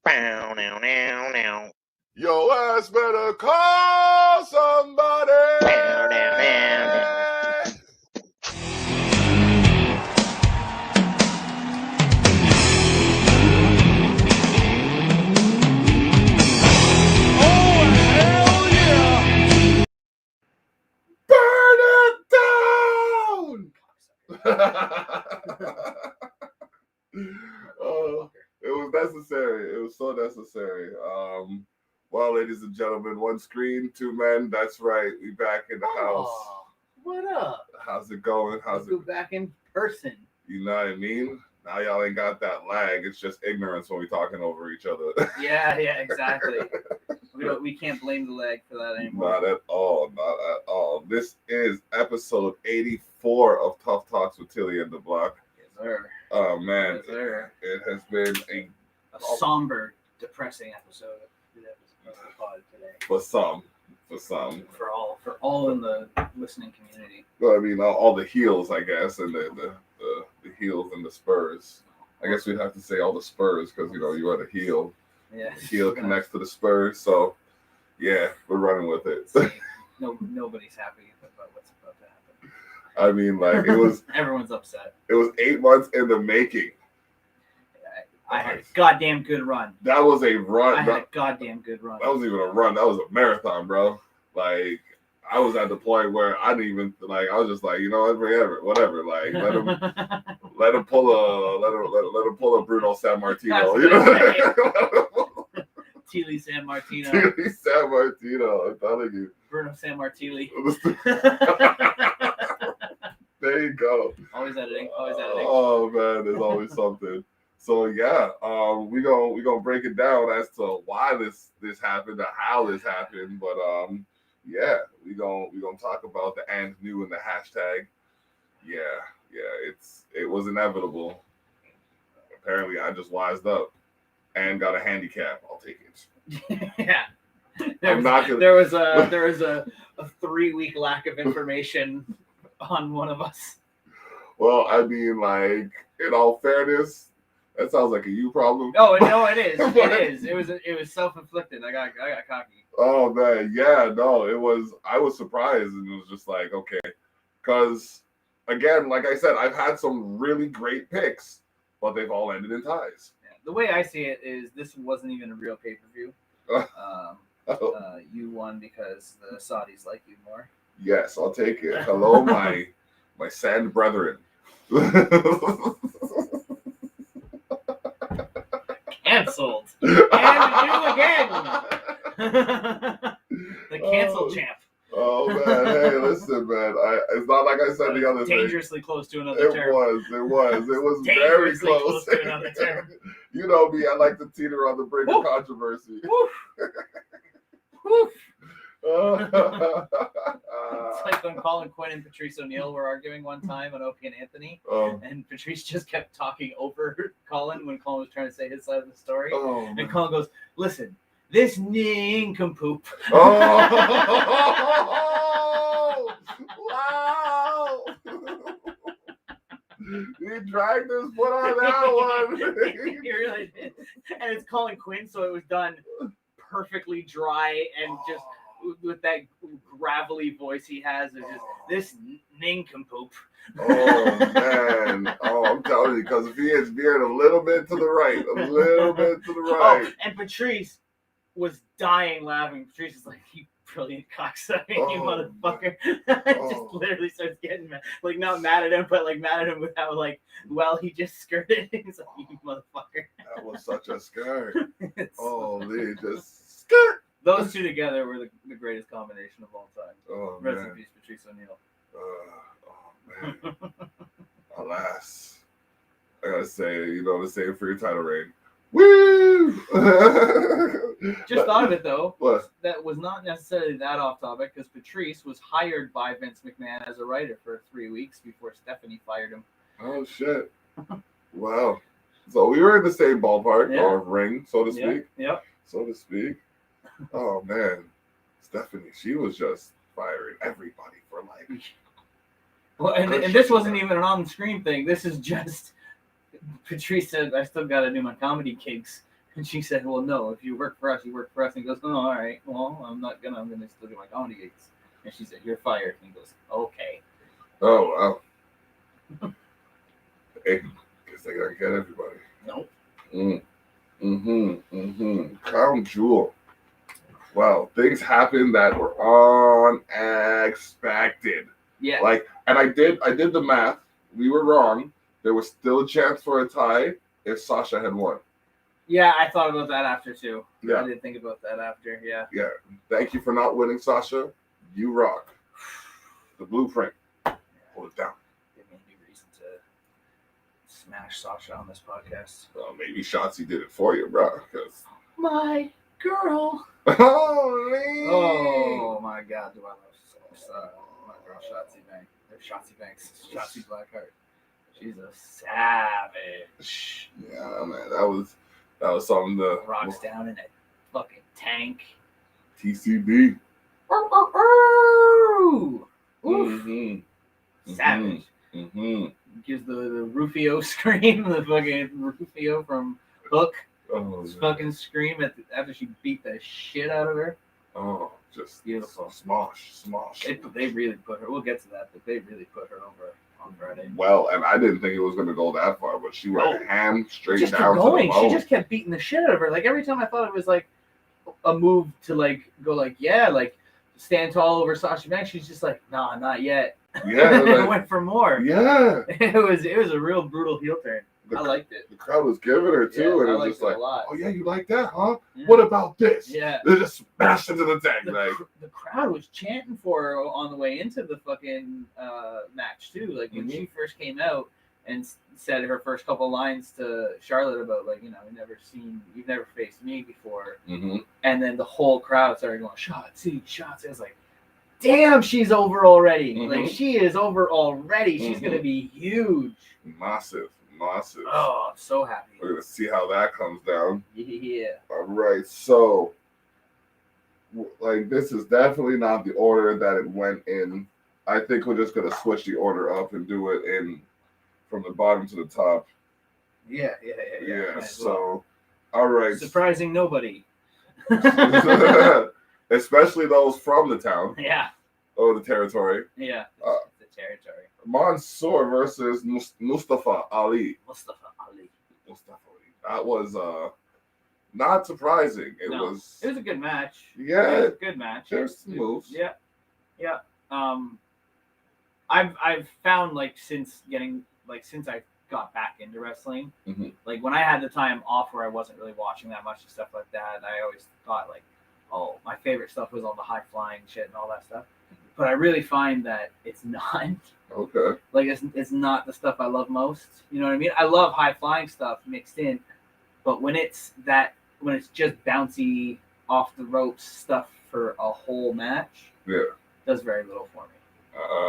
Bow, now, now, now. Yo ass better call somebody. Bow, now, now, now. Burn it down! It was necessary. It was so necessary. Well, ladies and gentlemen, one screen, two men. That's right. We back in the house. What up? How's it going? Let's go back in person. You know what I mean? Now y'all ain't got that lag. It's just ignorance when we talking over each other. Yeah, exactly. We can't blame the lag for that anymore. Not at all. This is episode 84 of Tough Talks with Tilly and the Block. Yes, sir. Oh man, Yes, sir. it has been a somber, depressing episode of the pod today. For some. For all in the listening community. Well, I mean, all the heels, I guess, and the heels and the spurs. I guess we'd have to say all the spurs because you are the heel. Yeah. The heel connects to the spurs, so yeah, we're running with it. Nobody's happy about what's about to happen. I mean, like it was. Everyone's upset. It was 8 months in the making. I had a goddamn good run. That was a run. I had a goddamn good run. That wasn't even a run. That was a marathon, bro. Like, I was at the point where I didn't even, like, I was just like, you know what, whatever. Like, let him pull a Bruno San Martino. You know? Tilly San Martino. Tilly San Martino, I'm telling you. Bruno San Martino. There you go. Always editing. Oh, man, there's always something. So yeah, we gonna break it down as to why this happened or how this happened, but yeah, we gonna talk about the and new and the hashtag. Yeah, it was inevitable. Apparently, I just wised up and got a handicap. I'll take it. Yeah, there was a 3-week lack of information on one of us. Well, I mean, like, in all fairness, that sounds like a you problem. No, it is. It was self-inflicted. I got cocky. Oh man, yeah, no, it was. I was surprised, and it was just like, okay, because again, like I said, I've had some really great picks, but they've all ended in ties. Yeah, the way I see it is, this wasn't even a real pay-per-view. You won because the Saudis like you more. Yes, I'll take it. Hello, my sand brethren. Canceled. And you again. The cancel champ. Oh man, hey, listen, man. It's not like I said the other thing. Dangerously close to another term. It was very close. To another term. You know me, I like to teeter on the brink of controversy. Woof. It's like when Colin Quinn and Patrice O'Neill were arguing one time on Opie and Anthony, and Patrice just kept talking over Colin when Colin was trying to say his side of the story, and Colin goes, "Listen, this nincompoop." Oh, wow! He dragged his foot on that one. He really did, and it's Colin Quinn, so it was done perfectly dry and just. With that gravelly voice he has, it's just this nincompoop. Oh man! Oh, I'm telling you, because if he had veered a little bit to the right, Oh, and Patrice was dying laughing. Patrice is like, "You brilliant cocksucker, you motherfucker!" Just literally starts getting mad, like not mad at him, but like mad at him with how like well he just skirted. He's like, "You motherfucker!" That was such a skirt. They just skirt. Those two together were the greatest combination of all time. Oh, Rest man. in peace, Patrice O'Neill. Oh, man. Alas. I gotta say, the same for your title reign. Woo! Just thought of it, though. What? That was not necessarily that off topic, because Patrice was hired by Vince McMahon as a writer for 3 weeks before Stephanie fired him. Oh, shit. Wow. So we were in the same ballpark, or ring, so to speak. Yep. So to speak. Oh man, Stephanie, she was just firing everybody for like. Well, and this wasn't even an on-screen thing. This is just Patrice said, "I still got to do my comedy gigs," And she said, well, no, if you work for us, you work for us. And he goes, oh, all right, well, I'm going to still do my comedy gigs. And she said, you're fired. And he goes, okay. Oh, wow. Hey, guess they gotta get everybody. Nope. Crown Jewel. Wow, things happened that were unexpected. Yeah. Like, and I did the math. We were wrong. There was still a chance for a tie if Sasha had won. Yeah, I thought about that after too. Yeah. I did think about that after. Yeah. Yeah. Thank you for not winning, Sasha. You rock. The blueprint. Hold it down. Give me a new reason to smash Sasha on this podcast. Well, maybe Shotzi did it for you, bro. Cause My girl. holy. Oh my God, do I love my girl Shotzi Banks. Or Shotzi Banks. Shotzi Blackheart. She's a savage. Yeah, man, that was something to Rocks down in a fucking tank. TCB. Ooh. Mm-hmm. Savage. Mm-hmm. Gives the Rufio scream, the fucking Rufio from Hook. Oh, Fucking scream after she beat the shit out of her. oh, just Beautiful. Smosh. They really put her. We'll get to that, but they really put her over on Friday. Well, and I didn't think it was going to go that far, but she went ham straight Just down kept to the going. bone. She just kept beating the shit out of her. Like every time I thought it was like a move to like go like stand tall over Sasha Banks, she's just like, nah, not yet. Yeah, It went for more. yeah. It was a real brutal heel turn. I liked it. The crowd was giving her too, Yeah, and I it was liked just it like, a lot. oh yeah, you like that, huh? Yeah. What about this? Yeah. They just smashed into the tank. The crowd was chanting for her on the way into the fucking match too. Like when she first came out and said her first couple lines to Charlotte about like, you've never faced me before, and then the whole crowd started going Shotzi. I was like, damn, she's over already. Like she is over already. She's gonna be huge. Massive. Oh, I'm so happy. We're gonna see how that comes down. Yeah. All right, so like this is definitely not the order that it went in. I think we're just gonna switch the order up and do it in from the bottom to the top. Yeah. So, all right. Surprising nobody. Especially those from the town. Yeah. Or the territory. Yeah. The territory. Mansoor versus Mustafa Ali. Mustafa Ali. That was not surprising. It was a good match. Yeah. It was a good match. There's some moves. Yeah. I've found since I got back into wrestling, like when I had the time off where I wasn't really watching that much and stuff like that, I always thought my favorite stuff was all the high flying shit and all that stuff. But I really find that it's not. Okay. It's not the stuff I love most. You know what I mean? I love high flying stuff mixed in, but when it's just bouncy off the ropes stuff for a whole match, it does very little for me.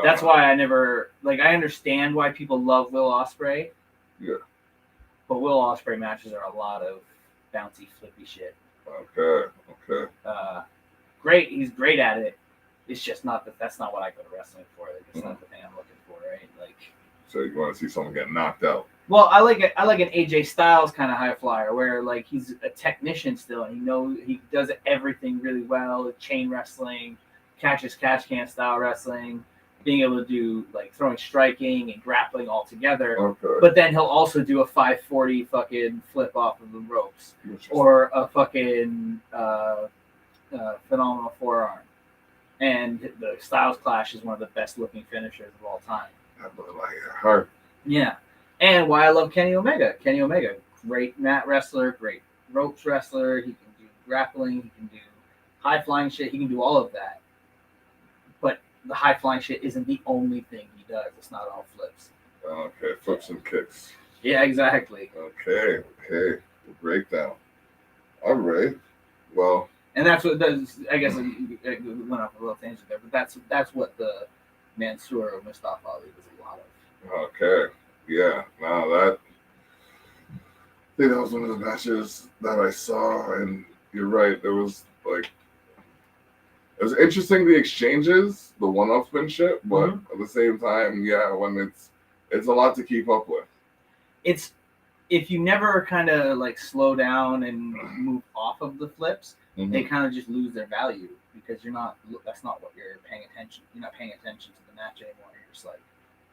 That's why I never I understand why people love Will Ospreay. Yeah. But Will Ospreay matches are a lot of bouncy, flippy shit. Okay. Great. He's great at it. It's just not that's not what I go to wrestling for. It's not the thing I'm looking for, right? So you want to see someone get knocked out? Well, I like an AJ Styles kind of high flyer where he's a technician still and he does everything really well. Chain wrestling, catch can style wrestling, being able to do throwing striking and grappling all together. Okay. But then he'll also do a 540 fucking flip off of the ropes or a fucking phenomenal forearm. And the Styles Clash is one of the best looking finishers of all time. That looked like it hurt. Yeah. And why I love Kenny Omega. Kenny Omega, great mat wrestler, great ropes wrestler. He can do grappling. He can do high flying shit. He can do all of that. But the high flying shit isn't the only thing he does. It's not all flips. Okay, flips and kicks. Yeah, exactly. Okay. The breakdown. All right. Well. And that's what does. I guess it went off a little tangent there, but that's what the Mansoor of Mustafa Ali was a lot of. Okay. Yeah. Now I think that was one of the matches that I saw, and you're right. There was it was interesting the exchanges, the one-upsmanship, but at the same time, when it's a lot to keep up with. It's if you never kind of like slow down and move off of the flips, they kind of just lose their value because that's not what you're paying attention. You're not paying attention to the match anymore. You're just like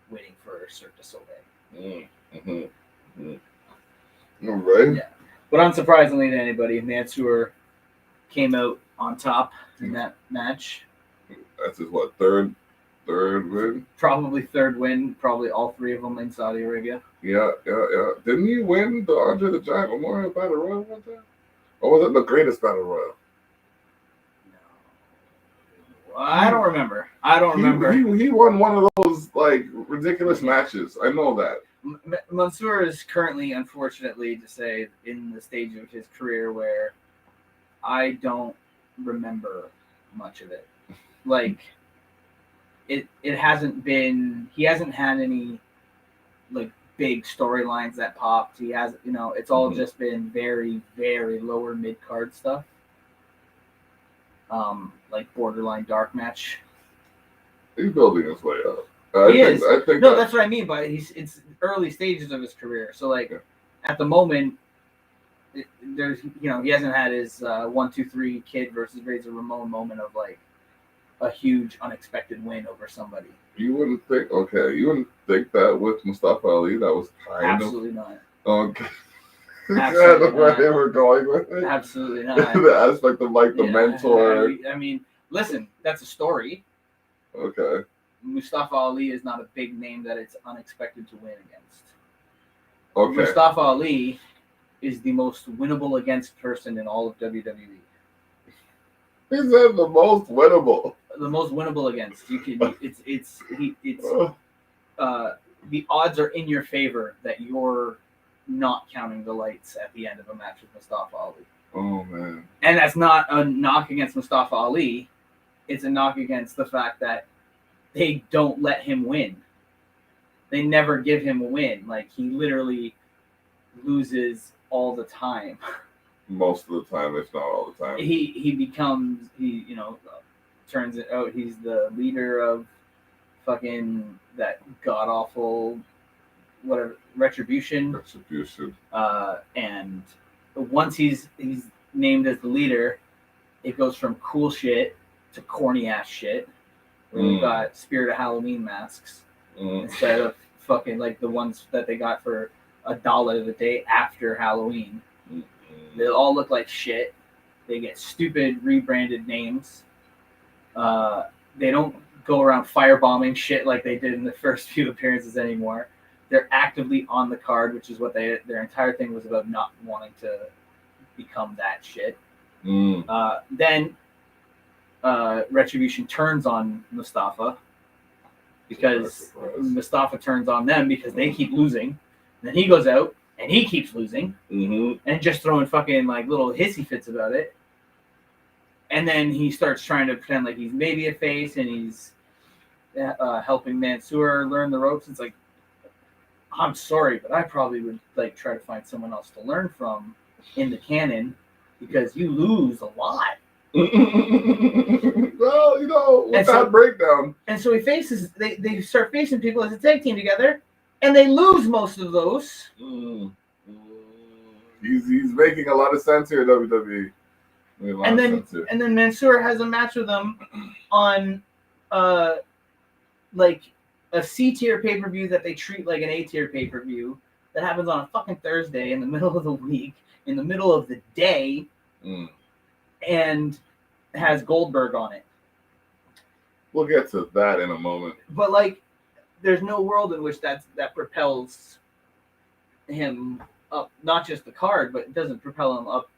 waiting for Cirque du Soleil. All right. Yeah, but unsurprisingly to anybody, Mansoor came out on top in that match. That's his third win? Probably third win. Probably all three of them in Saudi Arabia. Yeah. Didn't he win the Andre the Giant Memorial Battle Royal one time? Or was it the Greatest Battle Royal? No. I don't remember. He won one of those like ridiculous matches. I know that. Mansoor is currently, unfortunately, to say, in the stage of his career where I don't remember much of it. Like, it hasn't been. He hasn't had any like big storylines that popped. He has, it's all just been very, very lower mid card stuff. Like borderline dark match. He's building his way up. I think no, that's what I mean by it's early stages of his career. So like at the moment, there's he hasn't had his 1-2-3 Kid versus Razor Ramon moment of like a huge unexpected win over somebody. You wouldn't think that with Mustafa Ali. That was absolutely not. Okay. Absolutely That's where they were going with it. Absolutely not. The aspect of like the mentor. I mean, listen, that's a story. Okay. Mustafa Ali is not a big name that it's unexpected to win against. Okay. Mustafa Ali is the most winnable against person in all of WWE. He said the most winnable. The most winnable against. You can. The odds are in your favor that you're not counting the lights at the end of a match with Mustafa Ali. Oh man. And that's not a knock against Mustafa Ali. It's a knock against the fact that they don't let him win. They never give him a win. Like, he literally loses all the time. Most of the time, if not all the time. He turns it out he's the leader of fucking that god awful whatever Retribution. And once he's named as the leader, it goes from cool shit to corny ass shit. Where we've got Spirit of Halloween masks instead of fucking like the ones that they got for $1 the day after Halloween. They all look like shit. They get stupid rebranded names. They don't go around firebombing shit like they did in the first few appearances anymore. They're actively on the card, which is what their entire thing was about, not wanting to become that shit. Then Retribution turns on Mustafa because Mustafa turns on them because they keep losing. Then he goes out and he keeps losing and just throwing fucking like little hissy fits about it. And then he starts trying to pretend like he's maybe a face and he's helping Mansoor learn the ropes. It's like, I'm sorry, but I probably would like try to find someone else to learn from in the canon because you lose a lot. Well, with that breakdown. And so he faces, they start facing people as a tag team together, and they lose most of those. He's making a lot of sense here, WWE. And then Mansoor has a match with him on like a C tier pay per view that they treat like an A tier pay per view that happens on a fucking Thursday in the middle of the week, in the middle of the day, and has Goldberg on it. We'll get to that in a moment. But like, there's no world in which that propels him up, not just the card, but it doesn't propel him up,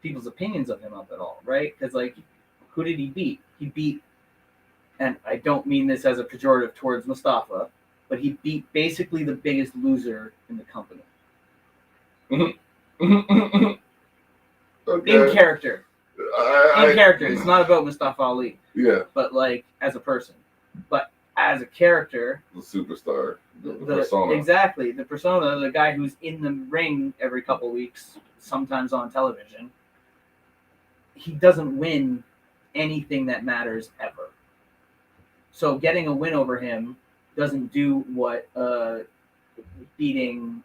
people's opinions of him up at all, right? Because like, who did he beat? He beat, and I don't mean this as a pejorative towards Mustafa, but he beat basically the biggest loser in the company. Okay. In character. In character. It's not about Mustafa Ali. Yeah. But like, as a person. But as a character. The superstar. The persona. Exactly. The persona, the guy who's in the ring every couple weeks, sometimes on television. He doesn't win anything that matters ever. So getting a win over him doesn't do what beating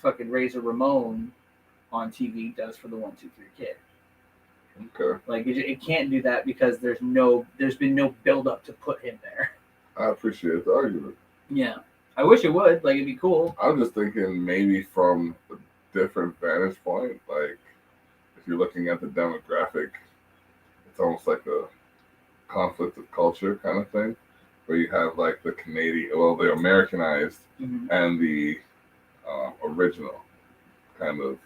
fucking Razor Ramon on TV does for the 1-2-3 Kid. Okay. Like it can't do that because there's been no build up to put him there. I appreciate the argument. Yeah, I wish it would. Like it'd be cool. I'm just thinking maybe from a different vantage point. Like if you're looking at the demographic, it's almost like a conflict of culture kind of thing, where you have like the the Americanized and the original kind of,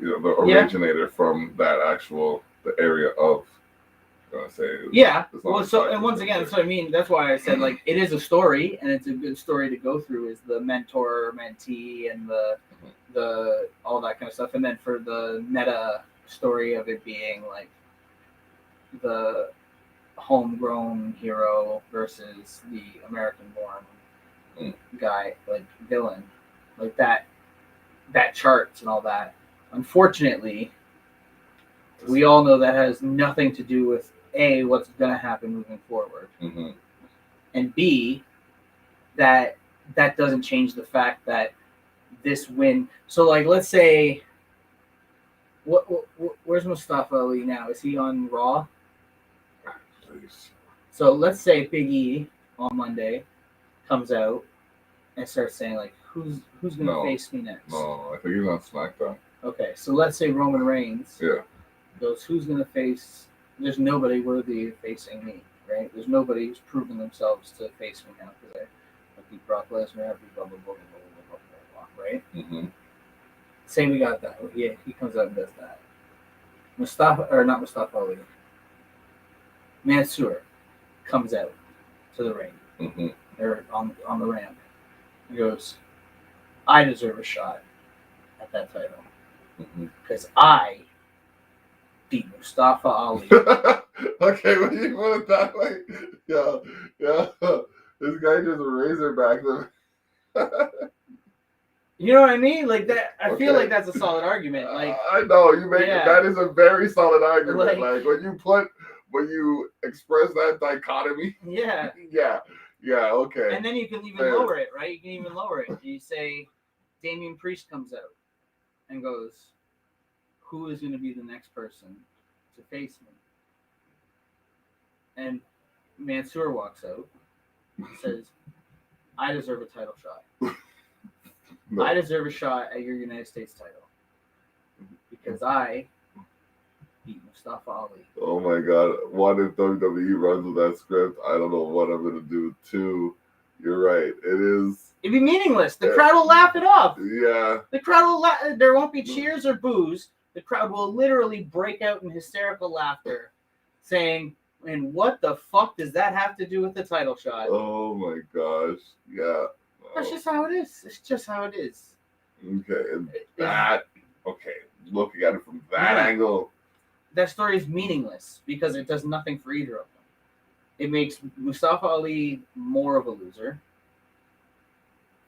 the originator from that the area of, I'm gonna say. Yeah. Well, so and once again, that's what I mean. That's why I said like it is a story, and it's a good story to go through. Is the mentor, mentee, and the all that kind of stuff, and then for the meta story of it being like the homegrown hero versus the American-born guy, like villain, like that charts and all that. Unfortunately, we all know that has nothing to do with A, what's going to happen moving forward, and B, that doesn't change the fact that this win. So, like, let's say, where's Mustafa Ali now? Is he on Raw? So let's say Big E on Monday comes out and starts saying like, who's gonna face me next? No, I think he's on SmackDown. Okay, so let's say Roman Reigns goes, who's gonna face? There's nobody worthy of facing me, right? There's nobody who's proven themselves to face me now because I beat Brock Lesnar, I beat blah blah blah blah blah blah blah, right? Mm-hmm. Say we got that. Yeah, he comes out and does that. Not Mustafa Ali. Mansoor comes out to the ring, or on the ramp. He goes, I deserve a shot at that title because I beat Mustafa Ali. Okay, when you put it that way, yeah, this guy just razorback them. You know what I mean? Like that. I feel like that's a solid argument. Like I know you make that is a very solid argument. Like when you express that dichotomy. Yeah. Yeah. Okay. And then you can even lower it, right? You can even lower it. You say, Damian Priest comes out and goes, "Who is going to be the next person to face me?" And Mansoor walks out and says, "I deserve a title shot. No. I deserve a shot at your United States title because I beat Mustafa Ali." Oh my God. One, if WWE runs with that script, I don't know what I'm going to do. Two, you're right. It'd be meaningless. The crowd will laugh it off. Yeah. The crowd will laugh. There won't be cheers or boos. The crowd will literally break out in hysterical laughter saying, and what the fuck does that have to do with the title shot? Oh my gosh. Yeah. That's just how it is. It's just how it is. Okay. And looking at it from that angle. That story is meaningless because it does nothing for either of them. It makes Mustafa Ali more of a loser.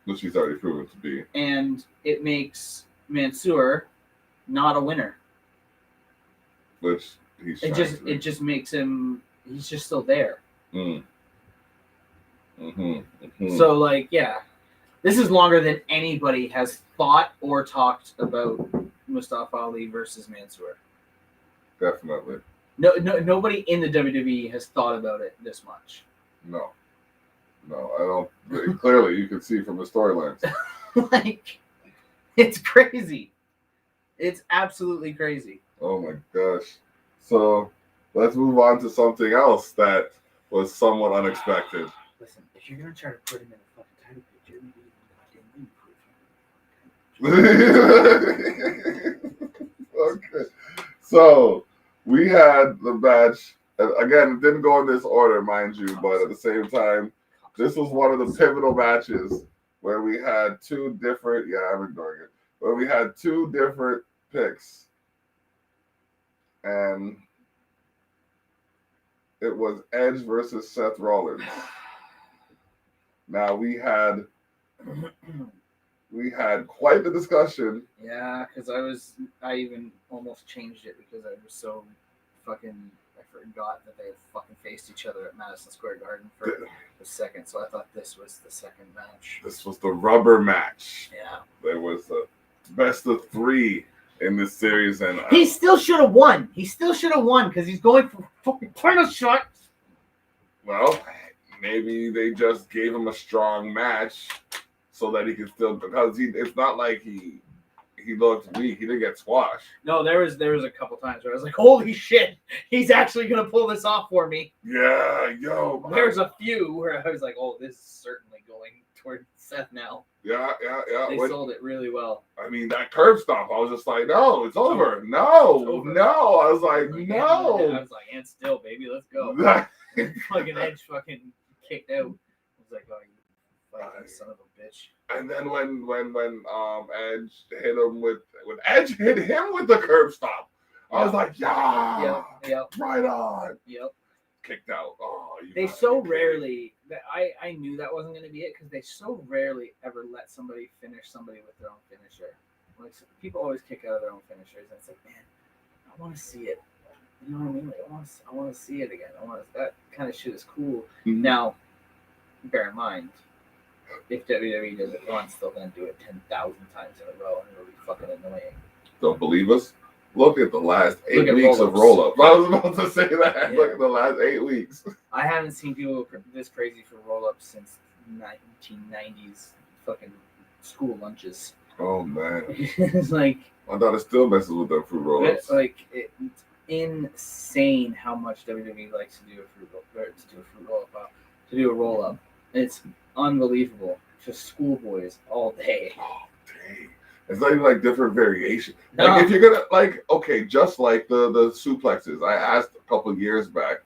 Which he's already proven to be. And it makes Mansoor not a winner. Which he's it just makes him, he's just still there. So like, yeah. This is longer than anybody has thought or talked about Mustafa Ali versus Mansoor. Definitely. Nobody in the WWE has thought about it this much. No, I don't. Clearly, you can see from the storylines. Like, it's crazy. It's absolutely crazy. Oh my gosh. So, let's move on to something else that was somewhat unexpected. Listen, if you're going to try to put him in a fucking title picture, Okay. So, we had the match. Again, it didn't go in this order, mind you, but at the same time, this was one of the pivotal matches where we had two different. Yeah, I'm ignoring it. Where we had two different picks, and it was Edge versus Seth Rollins. Now we had quite the discussion. Yeah, because I even almost changed it because I was so fucking, I forgot that they had fucking faced each other at Madison Square Garden for the second. So I thought this was the second match. This was the rubber match. Yeah. There was a best of 3 in this series, and he still should have won. He still should have won because he's going for fucking title shot. Well, maybe they just gave him a strong match so that he could still, because it's not like he looked weak. He didn't get squashed. No, there was a couple times where I was like, holy shit, he's actually gonna pull this off for me. Yeah, yo. There's a few where I was like, oh, this is certainly going toward Seth now. Yeah. They sold it really well. I mean, that curb stop, I was just like, no, it's over. No. I was like, no. I was like, and still, baby, let's go. Fucking Edge fucking kicked out. I was like, oh, you fucking son of a bitch. And then when Edge hit him with Edge hit him with the curb stop, I was like, yeah, right on. Yep. Kicked out. Oh, they so rarely that I knew that wasn't going to be it because they so rarely ever let somebody finish somebody with their own finisher. Like people always kick out of their own finishers, and it's like, man, I want to see it. You know what I mean? Like I want to see it again. That kind of shit is cool. Mm-hmm. Now, bear in mind, if WWE does it once, they'll then do it 10,000 times in a row, and it'll be fucking annoying. Don't believe us? Look at the last 8 weeks of roll-up. I was about to say that. Yeah. Look at the last 8 weeks. I haven't seen people this crazy for roll-ups since 1990s fucking school lunches. Oh, man. It's like... I thought it still messes with them fruit roll-ups. It's insane how much WWE likes to do a roll-up. It's unbelievable. Just schoolboys all day. Oh, dang. It's not even like different variation. No. Like if you're gonna okay, just like the suplexes. I asked a couple of years back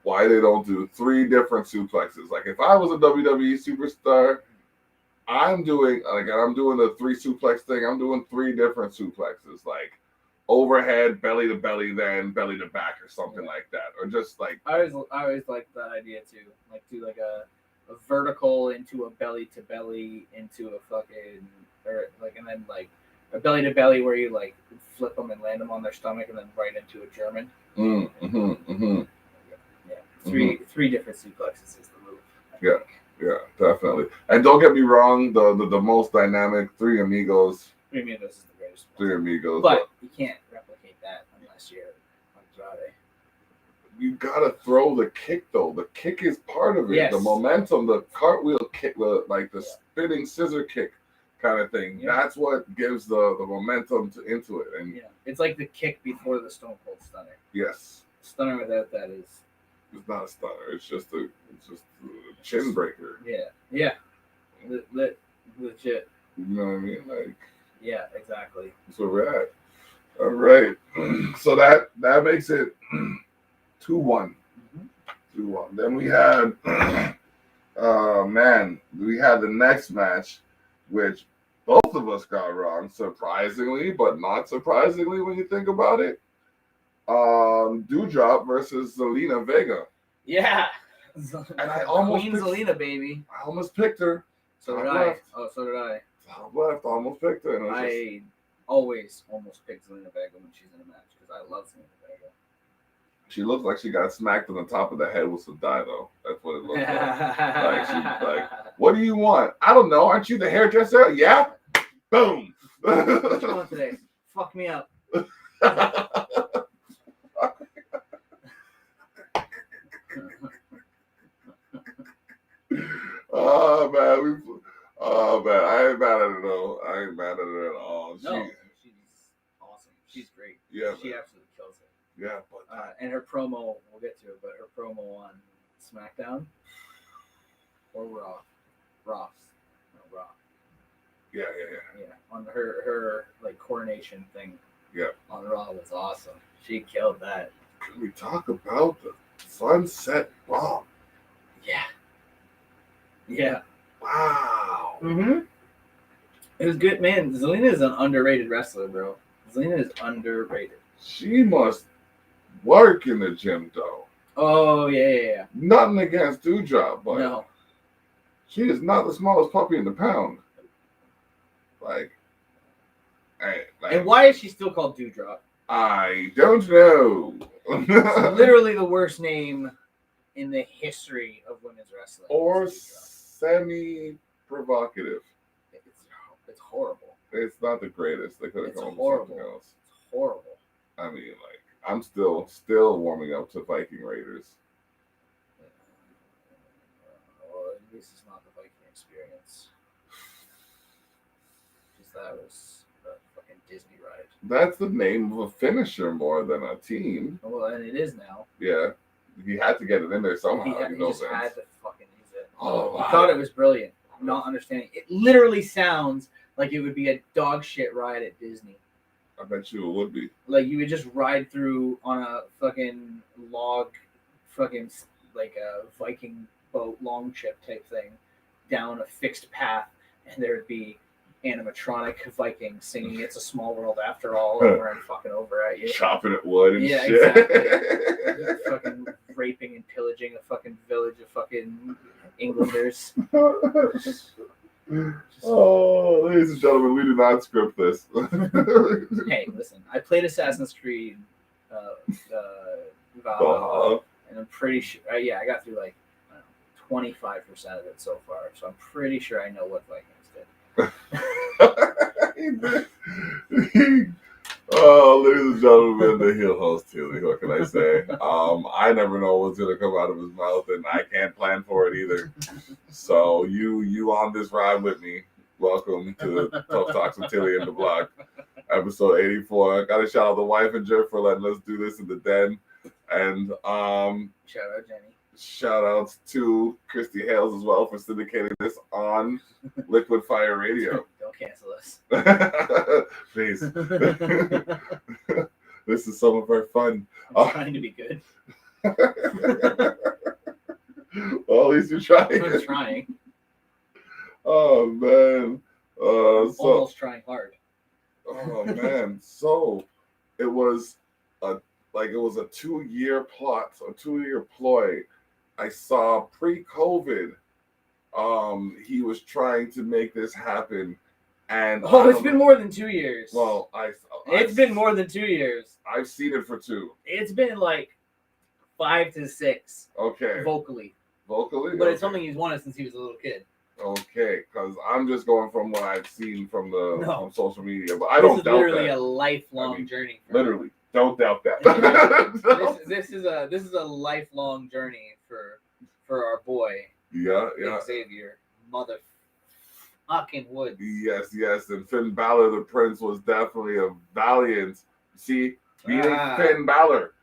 why they don't do 3 different suplexes. Like if I was a WWE superstar, I'm doing the 3 suplex thing. I'm doing 3 different suplexes, like overhead, belly to belly, then belly to back, or something like that, or just like. I always liked that idea too. Like do like a vertical into a belly to belly into a fucking. Or like, and then like a belly to belly where you like flip them and land them on their stomach and then right into a German. Yeah, 3 different suplexes is the move. Yeah, definitely. And don't get me wrong, the most dynamic 3 Amigos. 3 Amigos is the greatest. 3 Amigos, but you can't replicate that unless you're Andrade. You gotta throw the kick though. The kick is part of it. Yes. The momentum, the cartwheel kick, the spinning scissor kick. Kind of thing. Yeah. That's what gives the momentum into it, and it's like the kick before the Stone Cold Stunner. Yes, Stunner without that is. It's not a stunner. It's just a chin breaker. Yeah, legit. You know what I mean? Like. Yeah, exactly. That's where we're at. All right, so that makes it 2-1. 2-1. Then we had, we had the next match, which both of us got wrong, surprisingly, but not surprisingly when you think about it. Doudrop versus Zelina Vega. Yeah. And I almost Queen Zelina, baby. I almost picked her. So did I. Oh, so did I. Top left, almost picked her. And I always almost pick Zelina Vega when she's in a match because I love Zelina Vega. She looks like she got smacked on the top of the head with some dye, though. That's what it looks like. She's like, what do you want? I don't know. Aren't you the hairdresser? Yeah. Boom. What you want today? Fuck me up. Oh man, I ain't mad at her though. I ain't mad at her at all. No, she's awesome. She's great. Yeah, she absolutely kills it. Yeah, but and her promo, we'll get to it, but her promo on SmackDown or Raw. Yeah. On her like coronation thing. Yeah. On Raw was awesome. She killed that. Can we talk about the Sunset Bomb? Yeah. Wow. It was good, man. Zelina is an underrated wrestler, bro. Zelina is underrated. She must work in the gym, though. Oh, yeah. Nothing against Doudrop, but no. She is not the smallest puppy in the pound. And why is she still called Doudrop? I don't know. It's literally the worst name in the history of women's wrestling. Or semi-provocative. It's horrible. It's not the greatest. They could have It's come up with horrible. something else. It's horrible. I mean, like, I'm still warming up to Viking Raiders. Well, at least it's not the Viking experience. Because that was a fucking Disney ride. That's the name of a finisher more than a team. Well, and it is now. Yeah. He had to get it in there somehow. He you just had to fucking use it. Oh, wow. I thought it was brilliant. Not understanding. It literally sounds like it would be a dog shit ride at Disney. I bet you it would be. Like you would just ride through on a fucking log, fucking like a Viking boat long chip type thing, down a fixed path, and there would be animatronic Vikings singing "It's a Small World After All" over and fucking over at you, chopping at wood and shit. Exactly. Fucking raping and pillaging a fucking village of fucking Englanders. Oh, ladies and gentlemen, we do not script this. Hey, listen, I played Assassin's Creed Valhalla, and I'm pretty sure. Yeah, I got through like 25% of it so far, so I'm pretty sure I know what Vikings did. Oh, ladies and gentlemen, the heel host Tilly. What can I say? I never know what's gonna come out of his mouth, and I can't plan for it either. So you on this ride with me? Welcome to Tough Talks with Tilly and the Block, episode 84. Got to shout out the wife and Jer for letting us do this in the den, and Shout out Jenny. shout outs to Christy Hales as well for syndicating this on Liquid Fire Radio. Don't cancel us. Please. This is some of our fun. I'm trying to be good. Well, at least you're trying. I'm trying. Oh man. Almost trying hard. Oh man. So it was a 2-year plot, a 2-year ploy. I saw pre-COVID. He was trying to make this happen, and it's been more than 2 years. Well, it's been more than 2 years. I've seen it for 2. It's been like 5 to 6. Okay. Vocally, but okay. It's something he's wanted since he was a little kid. Okay, because I'm just going from what I've seen from from social media, but I this don't is doubt literally that. a lifelong journey. Literally, don't doubt that. This is a lifelong journey for our boy. Yeah. Xavier, motherfucking Woods. Yes, and Finn Balor, the Prince, was definitely a valiant. See, beating Finn Balor,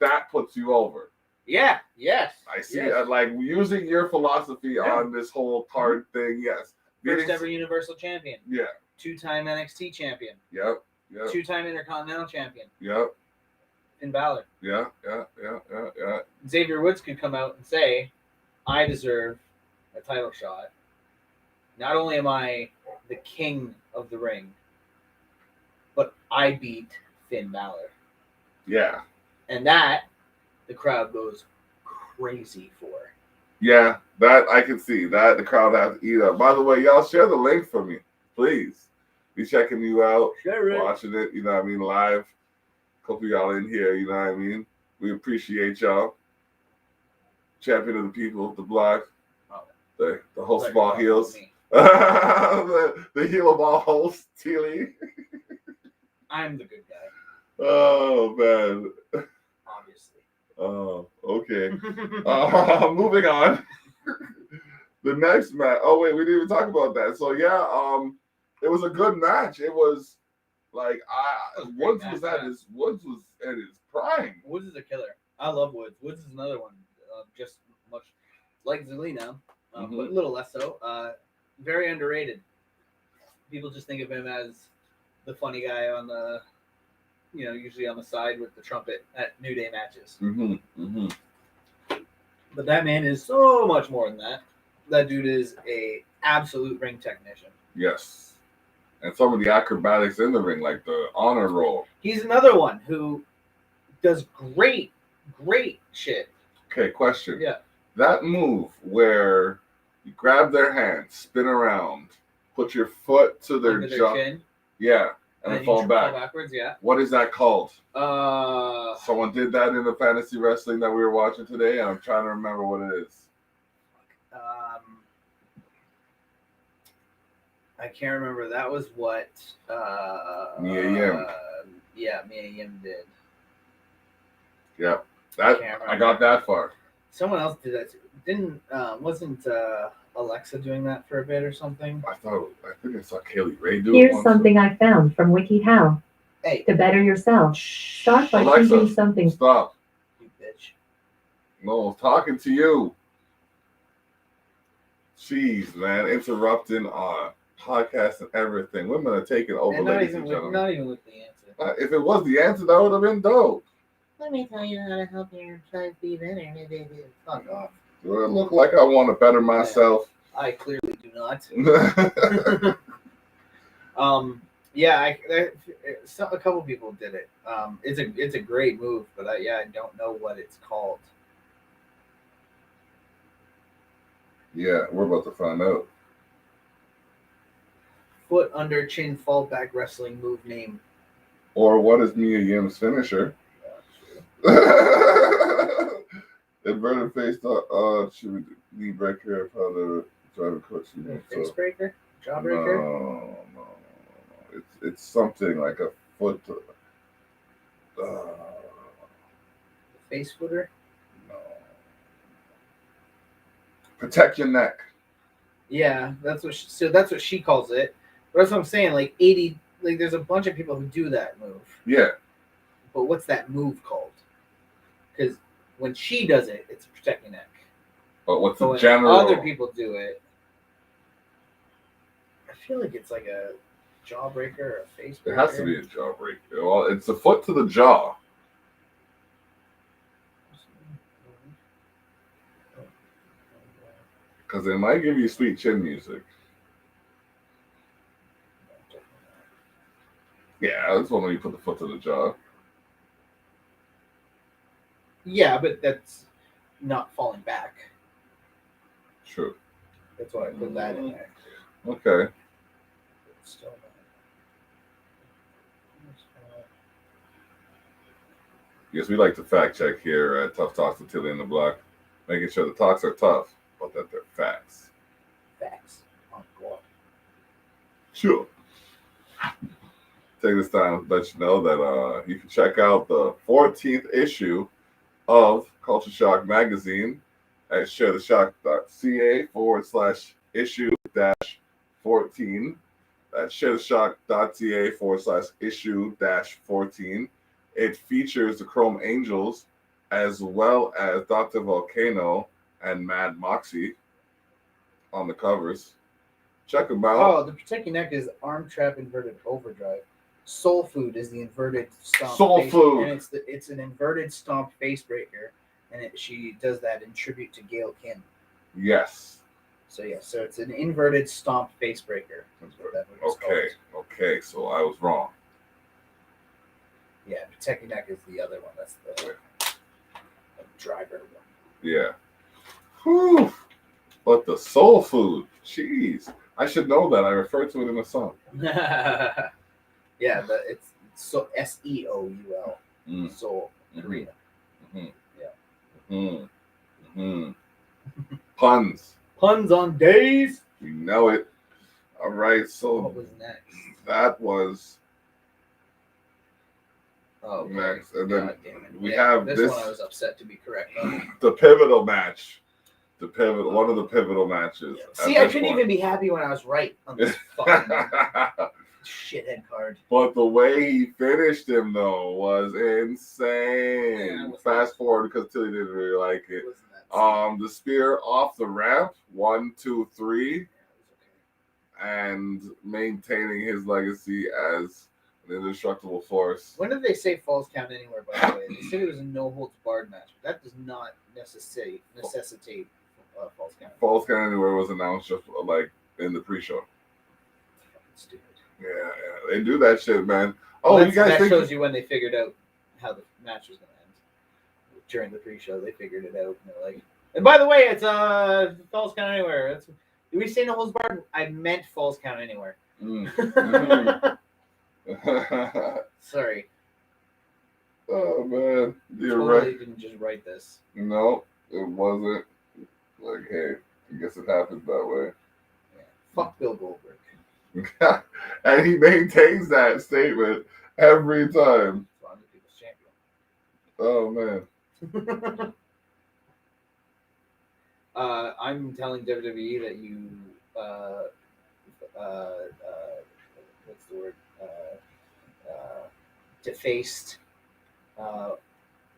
that puts you over. Yeah. Yes. I see. Yes. Like using your philosophy on this whole card thing. Yes. First ever Universal Champion. Yeah. 2-time NXT Champion. Yep. 2-time Intercontinental Champion. Yep. Finn Balor. Yeah. Xavier Woods could come out and say, I deserve a title shot. Not only am I the king of the ring, but I beat Finn Balor. Yeah. And that the crowd goes crazy for. Yeah, that I can see. That the crowd has to eat up. By the way, y'all share the link for me, please. Be checking you out, watching it, you know what I mean, live. Couple of y'all in here, you know what I mean. We appreciate y'all. Champion of the people, the block, the host of all heels, the heel of all hosts, Tilly. I'm the good guy. Oh man. Obviously. Oh, okay. Moving on. The next match. Oh wait, we didn't even talk about that. So yeah, it was a good match. It was like Woods was at his prime. Woods is a killer. I love Woods. Woods is another one, just much like Zelina, but a little less so. Very underrated. People just think of him as the funny guy on the, usually on the side with the trumpet at New Day matches. But that man is so much more than that. That dude is a absolute ring technician. Yes. And some of the acrobatics in the ring, like the honor roll. He's another one who does great shit. Okay, question. Yeah. That move where you grab their hand, spin around, put your foot to their jaw. Chin. Yeah. and then you fall fall back. backwards. Yeah. What is that called? Uh, Someone did that in the fantasy wrestling that we were watching today, and I'm trying to remember what it is. I can't remember. That was what Mia Yim. Yeah, Mia Yim did. Yep. Can't I remember. got that far. Someone else did that too. Wasn't Alexa doing that for a bit or something? I think I saw Kaylee Ray do it Here's once. something I found from WikiHow. Hey, To better yourself, start by Alexa, choosing something. Stop. you bitch. No, I'm talking to you. Jeez, man, interrupting our podcast and everything. Women are taking over, And ladies and gentlemen. not even with the answer. If it was the answer, that would have been dope. Let me tell you how to help your child be better. Fuck off. Do I look like I want to better myself? I clearly do not. Yeah. Yeah, a couple people did it. It's a great move, but I don't know what it's called. Yeah, we're about to find out. Foot under chin fallback wrestling move name. Or what is Mia Yim's finisher? Inverted face, should we knee breaker of how to drive a coach? Face breaker? Jawbreaker? No. It's something like a foot. Face footer? No. Protect your neck. Yeah, that's what she calls it. But that's what I'm saying. Like 80, like there's a bunch of people who do that move. Yeah. But what's that move called? Because when she does it, it's protect your neck. But what's So the when general? other people do it, I feel like it's like a jawbreaker or a face breaker. It has to be a jawbreaker. Well, it's a foot to the jaw. Because it might give you sweet chin music. Yeah, that's one when you put the foot to the jaw. Yeah, but that's not falling back. True. That's why I put that in there. Okay. It's still not. Yes, we like to fact check here at Tough Talks with Tilly and the Block, making sure the talks are tough, but that they're facts. Facts on God. Sure. Take this time to let you know that you can check out the 14th issue of Culture Shock magazine at sharetheshock.ca/issue-14. That's sharetheshock.ca/issue-14. It features the Chrome Angels as well as Dr. Volcano and Mad Moxie on the covers. Check them out. Oh, the Protect Your Neck is Arm Trap Inverted Overdrive. Soul Food is the inverted stomp. Soul face, Food. and it's an inverted stomp face breaker, and she does that in tribute to Gail Kim. Yes. So it's an inverted stomp face breaker. That's what that movie's called. Okay, so I was wrong. Yeah, Protect Your Neck is the other one. That's the driver one. Yeah. Whew. But the Soul Food, jeez. I should know that. I referred to it in the song. Yeah, it's so SEOUL. Soul. Korea. Puns. Puns on days. You know it. All right, so What was next? that was Oh, next. And then God damn it. we have this this, one I was upset to be correct on. the pivotal match. One of the pivotal matches. Yeah. See, I couldn't even be happy when I was right on this fucking shithead card. But the way he finished him, though, was insane. Yeah, Fast forward because Tilly didn't really like it. The spear off the ramp, 1, 2, 3, and maintaining his legacy as an indestructible force. When did they say Falls Count Anywhere, by the way? They said it was a no holds barred match, but that does not necessitate Falls Count. Falls Count Anywhere was announced just like in the pre-show. Stupid. Yeah, they do that shit, man. Oh, Well, you guys that think shows you when they figured out how the match was going to end. During the pre-show, they figured it out, and they're like, and by the way, it's Falls Count Anywhere. Did we say no holds barred? I meant Falls Count Anywhere. Sorry. Oh man, you're Totally right. didn't just write this. No, it wasn't. Like, hey, I guess it happens that way. Yeah. Fuck Bill Goldberg. And he maintains that statement every time. That's why I'm the people's champion. Oh man. I'm telling WWE that you what's the word? Defaced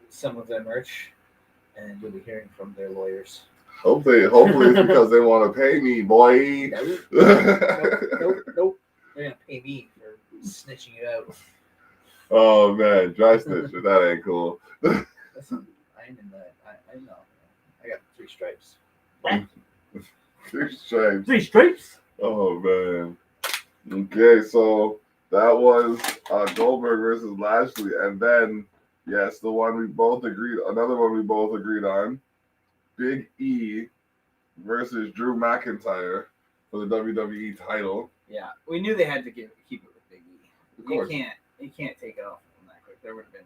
some of their merch, and you'll be hearing from their lawyers. Hopefully it's because they want to pay me, boy. Nope. They're gonna pay me for snitching it out. Oh man, dry snitch. That ain't cool. Listen, I'm in the. I know. I got 3 stripes. 3 stripes. 3 stripes. Oh man. Okay, so that was Goldberg versus Lashley, and then yes, the one we both agreed. Another one we both agreed on. Big E versus Drew McIntyre for the WWE title. Yeah, we knew they had to keep it with Big E. Of course. You can't take it off from that quick. There would have been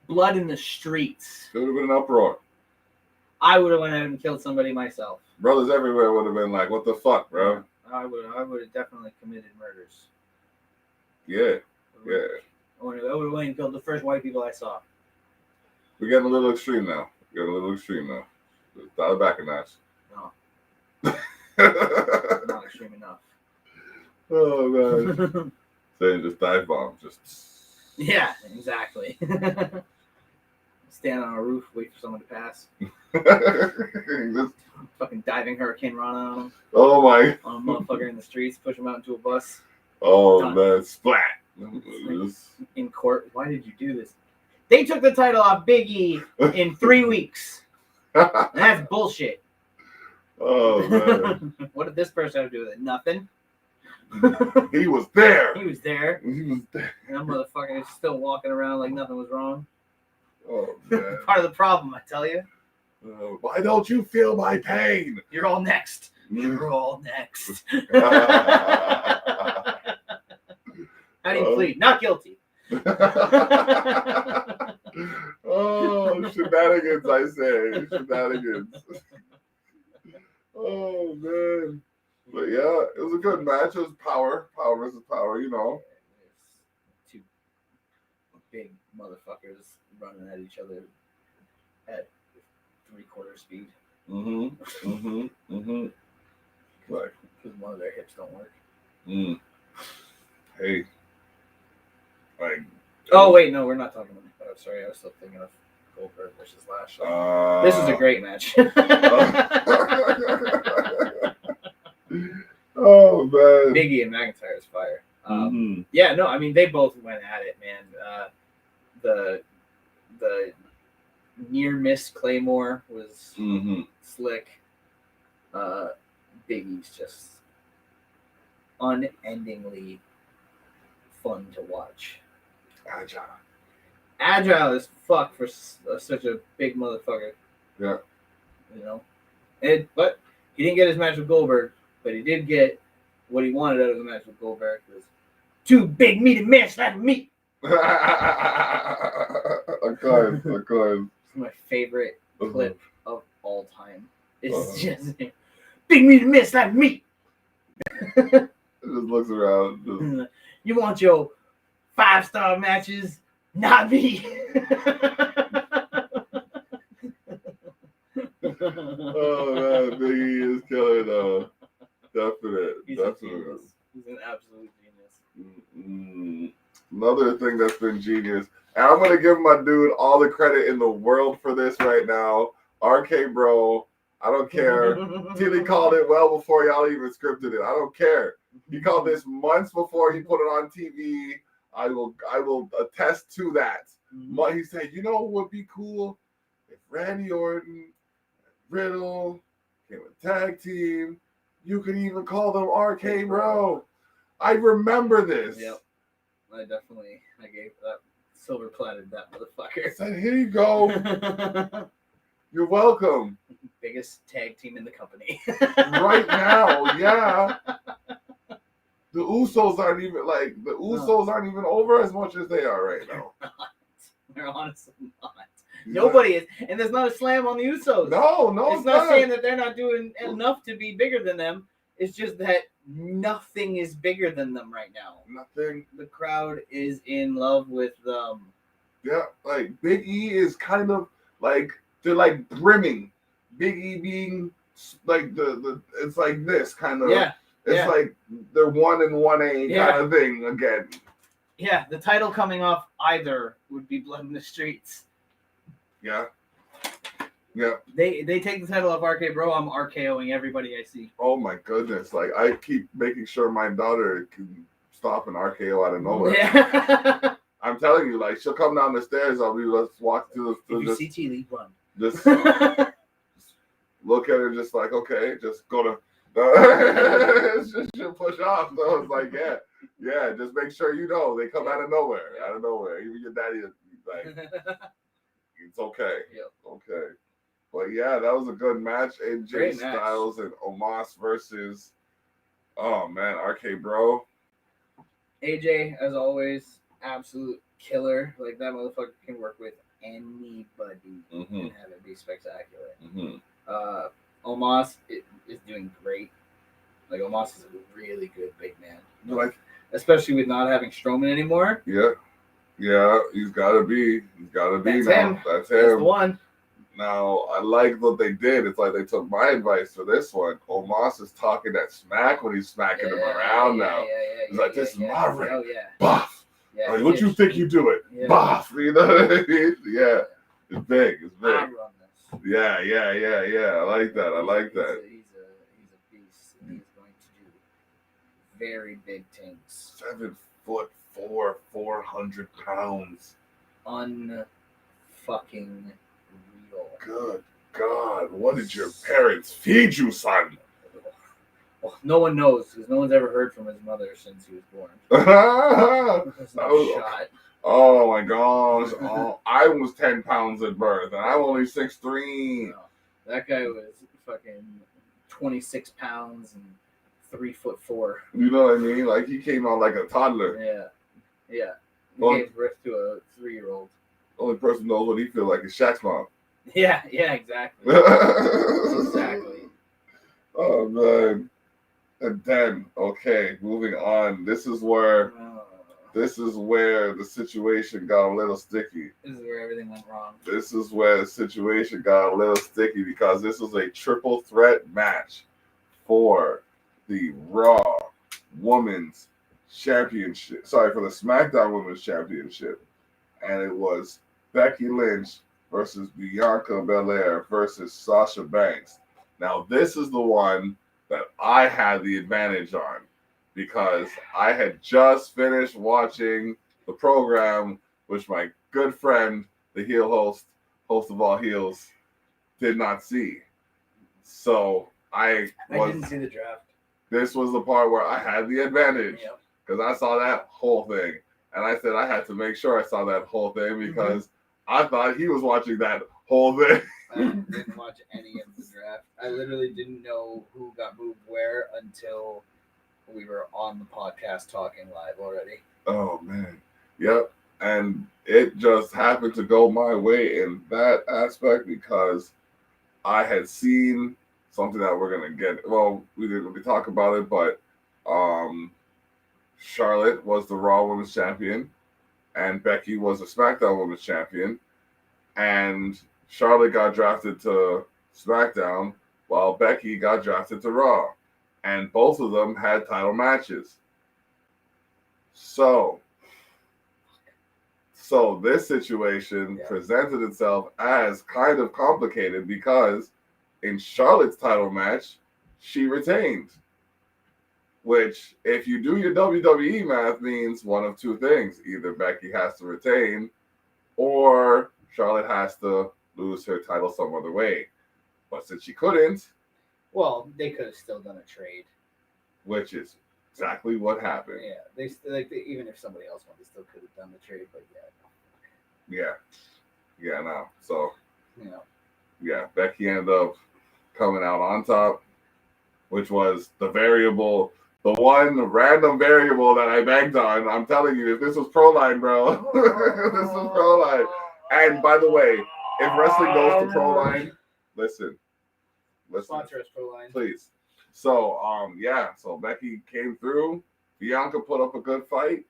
blood in the streets. There would have been an uproar. I would have went out and killed somebody myself. Brothers everywhere would have been like, "What the fuck, bro?" I would have definitely committed murders. Yeah. I would have went and killed the first white people I saw. We're getting a little extreme now. Dial it back a notch. No, not extreme enough. Oh man. Saying just dive bomb, just. Yeah, exactly. Stand on a roof, wait for someone to pass. Just- Fucking diving Hurricane Rana on him. oh my. On a motherfucker in the streets, push him out into a bus. Oh Done. man, splat. In court. Why did you do this? They took the title off Big E in 3 weeks. And that's bullshit. Oh man. What did this person have to do with it? Nothing. He was there. He was there. He was there. And that motherfucker is still walking around like nothing was wrong. Oh man. Part of the problem, I tell you. Why don't you feel my pain? You're all next. You're all next. How do you plead? Not guilty. Oh, shenanigans, I say. Shenanigans. Oh, man. But yeah, it was a good match. It was power versus power, you know. Two big motherfuckers running at each other at 3/4 speed. Like, Because one of their hips don't work. hey. Like. Oh, wait, no, we're not talking about that. I'm sorry, I was still thinking of Goldberg versus Lashley. This is a great match. Oh, man. Biggie and McIntyre is fire. Yeah, no, I mean, they both went at it, man. The near miss Claymore was slick. Biggie's just unendingly fun to watch. Agile as fuck for such a big motherfucker. Yeah. You know? But he didn't get his match with Goldberg, but he did get what he wanted out of the match with Goldberg. Was 2 big meaty men slapping meat. Of course. It's my favorite clip of all time. It's just big meaty men slapping meat. It just looks around. You want your 5-star matches? Not me. Oh man, Biggie is killer though. Definite. He's an absolute genius. Another thing that's been genius, and I'm gonna give my dude all the credit in the world for this right now. RK Bro, I don't care. Tilly called it well before y'all even scripted it. I don't care. He called this months before he put it on TV. I will attest to that. But he said, you know what would be cool? If Randy Orton, Riddle, came a tag team, you could even call them RK Bro. I remember this. Yep. I gave that silver plated that motherfucker. I said, here you go. You're welcome. Biggest tag team in the company. Right now, yeah. the Usos aren't even over as much as they are right now. They're honestly not. Nobody is, and there's not a slam on the Usos. No, it's not saying that they're not doing enough to be bigger than them. It's just that nothing is bigger than them right now. Nothing. The crowd is in love with them. Yeah, like Big E is kind of like they're like brimming. Big E being like the it's like this kind of. Yeah. It's like they're 1 and 1A kind of thing again. Yeah, the title coming off either would be Blood in the Streets. Yeah. Yeah. They take the title off RK Bro. I'm RKOing everybody I see. Oh my goodness! Like I keep making sure my daughter can stop an RKO out of nowhere. Yeah. I'm telling you, like she'll come down the stairs. Let's walk through the CT League run. Just look at her, just like okay, just go to. She'll push off. So it's like yeah. Just make sure you know they come out of nowhere. Even your daddy is like, it's okay. Yep. Okay. But yeah, that was a good match. AJ Great Styles and Omos versus, oh man, RK Bro. AJ, as always, absolute killer. Like that motherfucker can work with anybody and have it be spectacular. Omos is doing great. Like Omos is a really good big man. Like, especially with not having Strowman anymore. Yeah, he's gotta be. That's now. Him. That's him. That's the one. Now, I like what they did. It's like they took my advice for this one. Omos is talking that smack when he's smacking him around now. He's like, this is my ring. Oh, yeah. Boff. Yeah, like, what you think you do it? Yeah. Boff. You know what I mean? Yeah. It's big. I run this. Yeah. I like that. He's a beast. And he's going to do very big things. 7'4", 400 pounds. Unfucking real. Good God, what did your parents feed you, son? Well, no one knows because no one's ever heard from his mother since he was born. There's no shot. Oh my gosh! I was 10 pounds at birth, and I'm only 6'3". No, that guy was fucking 26 pounds and 3'4". You know what I mean? Like he came out like a toddler. Yeah. He gave birth to a 3-year-old. Only person knows what he feels like is Shaq's mom. Yeah, exactly. Exactly. Oh man. And then, okay, moving on. This is where the situation got a little sticky. This is where everything went wrong. This is where the situation got a little sticky because this was a triple threat match for the Raw Women's Championship. Sorry, for the SmackDown Women's Championship. And it was Becky Lynch versus Bianca Belair versus Sasha Banks. Now, this is the one that I had the advantage on because I had just finished watching the program, which my good friend, the heel host of all heels, did not see. So I didn't see the draft. This was the part where I had the advantage because I saw that whole thing. And I said I had to make sure I saw that whole thing because I thought he was watching that whole thing. I didn't watch any of the draft. I literally didn't know who got moved where until we were on the podcast talking live already. Oh, man. Yep. And it just happened to go my way in that aspect because I had seen something that we're going to get. Well, we didn't really talk about it, but Charlotte was the Raw Women's Champion and Becky was the SmackDown Women's Champion. And Charlotte got drafted to SmackDown while Becky got drafted to Raw. And both of them had title matches. So this situation presented itself as kind of complicated because in Charlotte's title match, she retained. Which, if you do your WWE math, means one of two things. Either Becky has to retain or Charlotte has to lose her title some other way. But since she couldn't... Well, they could have still done a trade. Which is exactly what happened. Yeah, even if somebody else won, they still could have done the trade, but no. So, Becky ended up coming out on top, which was the variable The one random variable that I banked on. I'm telling you, if this was pro line, bro, this was pro line. And by the way, if wrestling goes to pro line, listen, Sponsor us, Proline. please. So so Becky came through. Bianca put up a good fight.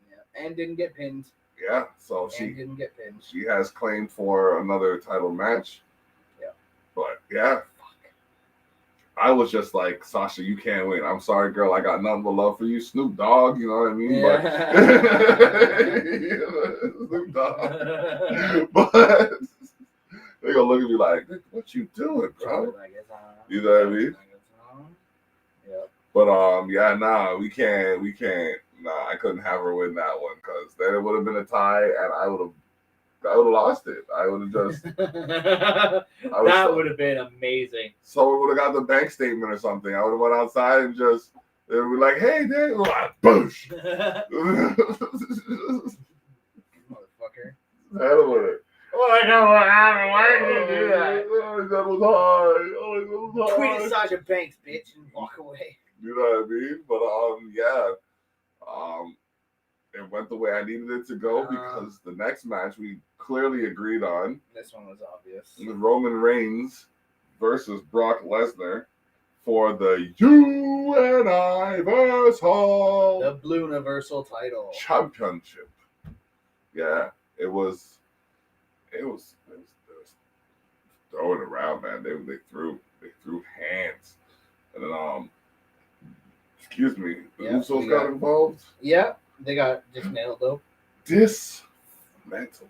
Yeah, and didn't get pinned. Yeah, so And she didn't get pinned. she has claim for another title match. Yeah. But yeah. I was just like, Sasha, you can't win. I'm sorry, girl. I got nothing but love for you. Snoop Dogg, you know what I mean? Yeah. But Snoop Dogg. But they gonna look at me like, what you doing, bro? You know what I mean? Yeah. But we can't. Nah, I couldn't have her win that one because then it would have been a tie, and I would have lost it. I would have just. That would have been amazing. Someone would have got the bank statement or something. I would have went outside and just. They would be like, "Hey, Dave!" Boosh. Motherfucker. Hell with it. Oh, I know what happened. Why did you do that? Oh, that was high. Oh, that was high. Tweet at Sasha Banks, bitch, and walk away. You know what I mean? But it went the way I needed it to go because the next match we clearly agreed on. This one was obvious. Roman Reigns versus Brock Lesnar for the Universal The Blue Universal title Championship. Yeah, it was throwing around, man. They threw hands, and then excuse me, the Usos got involved. Yeah, they got dismantled though. Dismantled.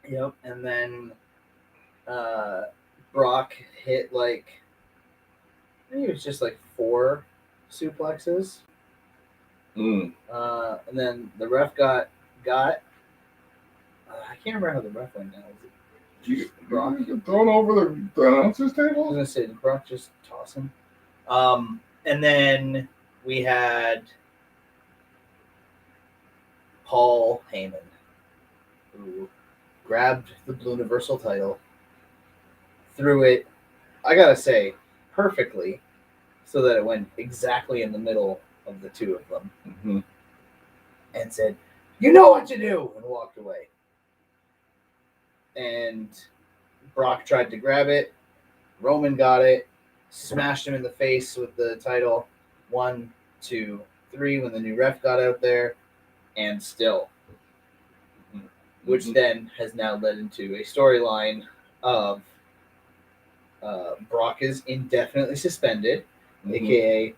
Yep, and then Brock hit I think it was just 4 suplexes. And then the ref got. I can't remember how the ref went down. Was it Brock thrown over the announcer's I was table? gonna say, did Brock just toss him? And then we had Paul Heyman, who grabbed the Blue Universal title, threw it, I gotta say, perfectly, so that it went exactly in the middle of the two of them, and said, "You know what to do," and walked away. And Brock tried to grab it. Roman got it, smashed him in the face with the title. 1, 2, 3 when the new ref got out there, and still. Which then has now led into a storyline of Brock is indefinitely suspended, aka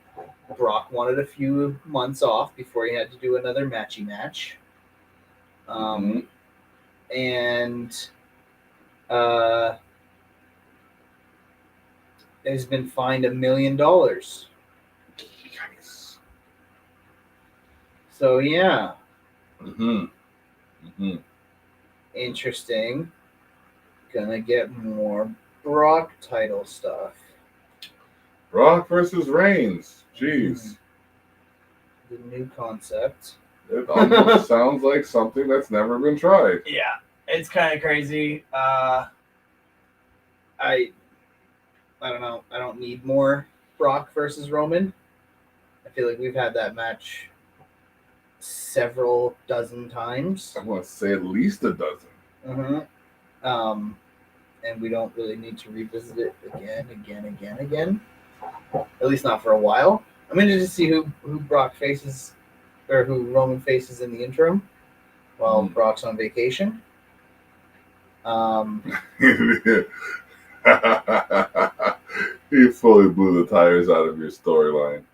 Brock wanted a few months off before he had to do another matchy match. And has been fined $1 million. Yikes. So yeah. Interesting. Gonna get more Brock title stuff. Brock versus Reigns. Jeez. The new concept. It almost sounds like something that's never been tried. Yeah, it's kind of crazy. I don't know. I don't need more Brock versus Roman. I feel like we've had that match several dozen times. I want to say at least a dozen. And we don't really need to revisit it again. At least not for a while. I'm interested to see who Brock faces, or who Roman faces in the interim while Brock's on vacation. He fully blew the tires out of your storyline.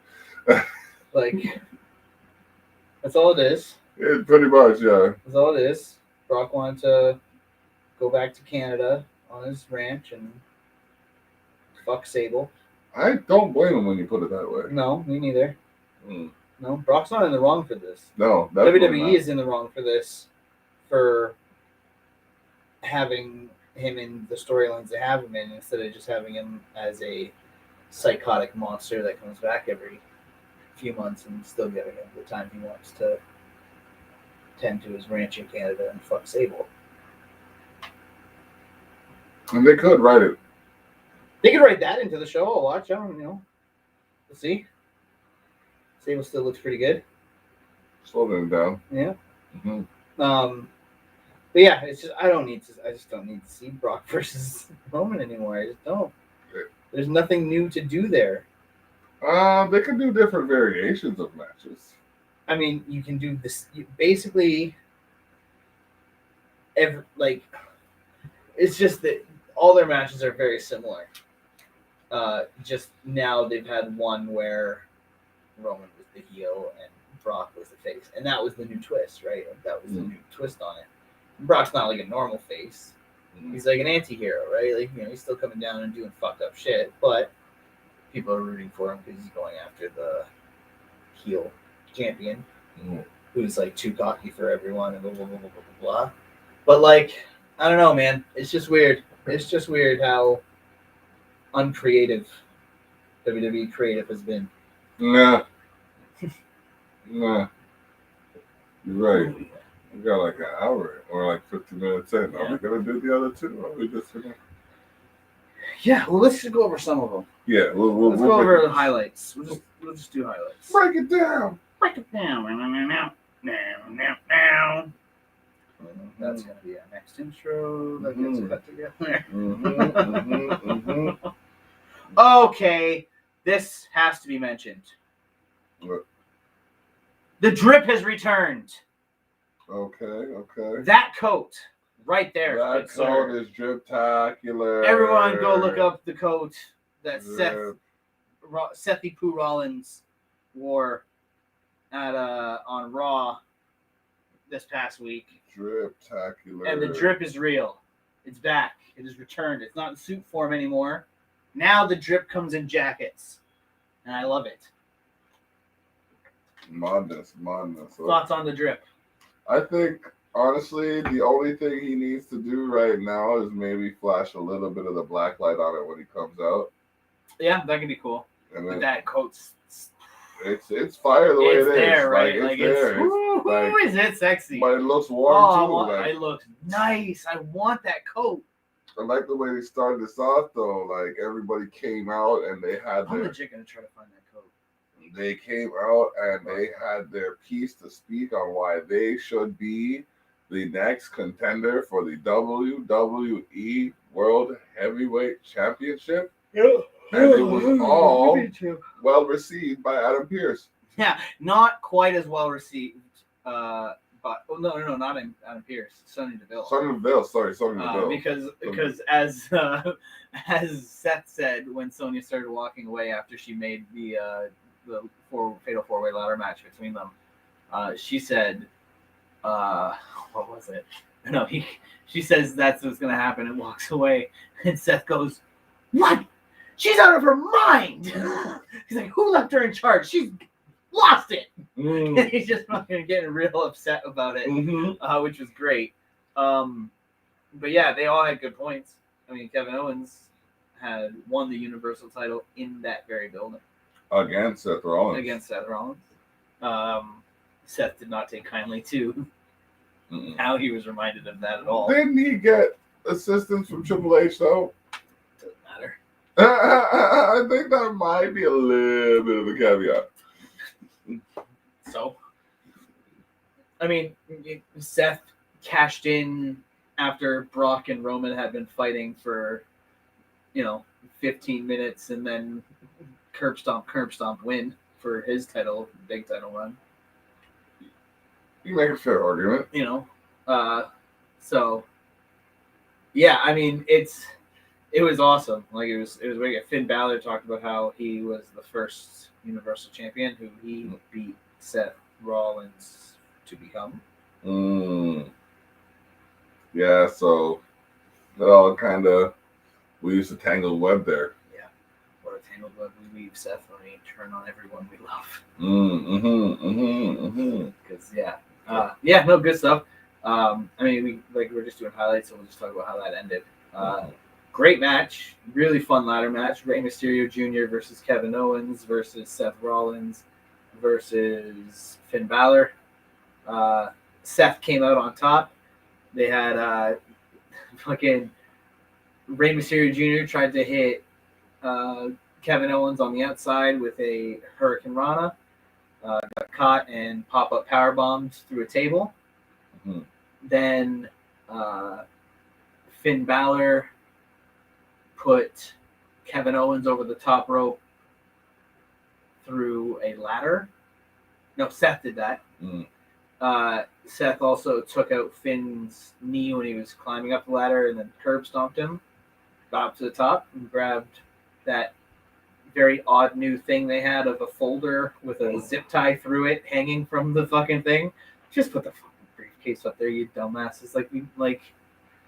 That's all it is. Yeah, pretty much, yeah. That's all it is. Brock wanted to go back to Canada on his ranch and fuck Sable. I don't blame him when you put it that way. No, me neither. No, Brock's not in the wrong for this. No, WWE is in the wrong for this, for having him in the storylines they have him in, instead of just having him as a psychotic monster that comes back every few months and still giving him the time he wants to tend to his ranch in Canada and fuck Sable. And they could write it. They could write that into the show. I'll watch. I don't know. We'll see Stable still looks pretty good. Slowing it down. Yeah. Hmm. But yeah, it's just I just don't need to see Brock versus Roman anymore. I just don't. There's nothing new to do there. They can do different variations of matches. I mean, you can do this basically. It's just that all their matches are very similar. Just now they've had one where Roman was the heel and Brock was the face, and that was the new twist, right? That was the new twist on it. Brock's not like a normal face. He's like an anti-hero, right? Like, he's still coming down and doing fucked up shit, but people are rooting for him because he's going after the heel champion, who's like too cocky for everyone and blah blah blah blah blah blah. But like, I don't know, man. It's just weird. It's just weird how uncreative WWE creative has been. Nah. You're right. We got like an hour or like 50 minutes in. Are we gonna do the other two? Or are we just gonna? Yeah, well, let's just go over some of them. Yeah, let's go over the highlights. We'll just do highlights. Break it down. Break it down. That's gonna be our next intro. That gets cut together. Okay, this has to be mentioned. What? The drip has returned. Okay. That coat right there. That coat is drip-tacular. Everyone go look up the coat that Sethy Poo Rollins wore at on Raw this past week. Drip-tacular. And the drip is real. It's back. It is returned. It's not in suit form anymore. Now the drip comes in jackets. And I love it. Madness. Thoughts on the drip? I think, honestly, the only thing he needs to do right now is maybe flash a little bit of the black light on it when he comes out. Yeah, that can be cool. And then that coat's... It's fire the way it is. There, right? Like, it's there. Is it sexy? But it looks warm too. It looks nice. I want that coat. I like the way they started this off though. Like everybody came out and they had I'm legit gonna try to find that coat. They came out and they had their piece to speak on why they should be the next contender for the WWE World Heavyweight Championship. Yeah. And it was all well received by Adam Pearce. Yeah, not quite as well received. But no, not Adam Pearce. Sonya Deville. Sonya Deville. Because as Seth said when Sonya started walking away after she made the fatal 4-way ladder match between them, she said, what was it? No, she says that's what's gonna happen and walks away, and Seth goes, "What? She's out of her mind." He's like, "Who left her in charge? She's lost it." And he's just fucking getting real upset about it, which was great. But yeah, they all had good points. I mean, Kevin Owens had won the Universal title in that very building. Against Seth Rollins. Seth did not take kindly to how he was reminded of that at all. Didn't he get assistance from Triple H though? Doesn't matter. I think that might be a little bit of a caveat. So, I mean, Seth cashed in after Brock and Roman had been fighting for, 15 minutes, and then curb stomp win for his big title run. You make a fair argument. So yeah, I mean, it was awesome. Like it was really Finn Balor talked about how he was the first Universal Champion who he beat Seth Rollins to become. Yeah, so it all kind of, we used a tangled web there. Yeah, what a tangled web we weave, Seth, when we turn on everyone we love. Because no, good stuff. I mean, we're just doing highlights, so we'll just talk about how that ended. Great match, really fun ladder match. Rey Mysterio Jr. versus Kevin Owens versus Seth Rollins versus Finn Balor. Seth came out on top. They had fucking Rey Mysterio Jr. tried to hit Kevin Owens on the outside with a Hurricane Rana. got caught and pop-up power bombed through a table. Mhm. Then Finn Balor put Kevin Owens over the top rope through a ladder. No, Seth did that. Mm. Seth also took out Finn's knee when he was climbing up the ladder and then curb stomped him. Got up to the top and grabbed that very odd new thing they had of a folder with a zip tie through it hanging from the fucking thing. Just put the fucking briefcase up there, you dumbasses.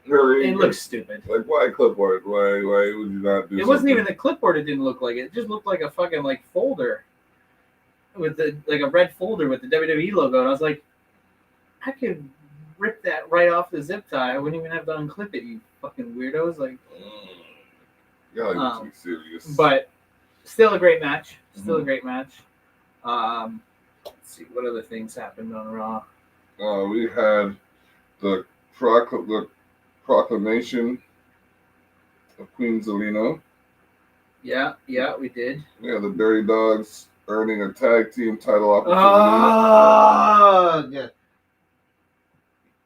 Really? It looks stupid. Like, why clipboard? Why would you not do It something? wasn't even a clipboard, it didn't look like it. It just looked like a fucking folder. With a red folder with the WWE logo. And I was like, I could rip that right off the zip tie. I wouldn't even have to unclip it, you fucking weirdos. You gotta be serious. But still a great match. Still Mhm. a great match. Let's see, what other things happened on Raw? We had the proclamation of Queen Zelina. Yeah, we did. Yeah, the Dirty Dogs earning a tag team title opportunity. Oh,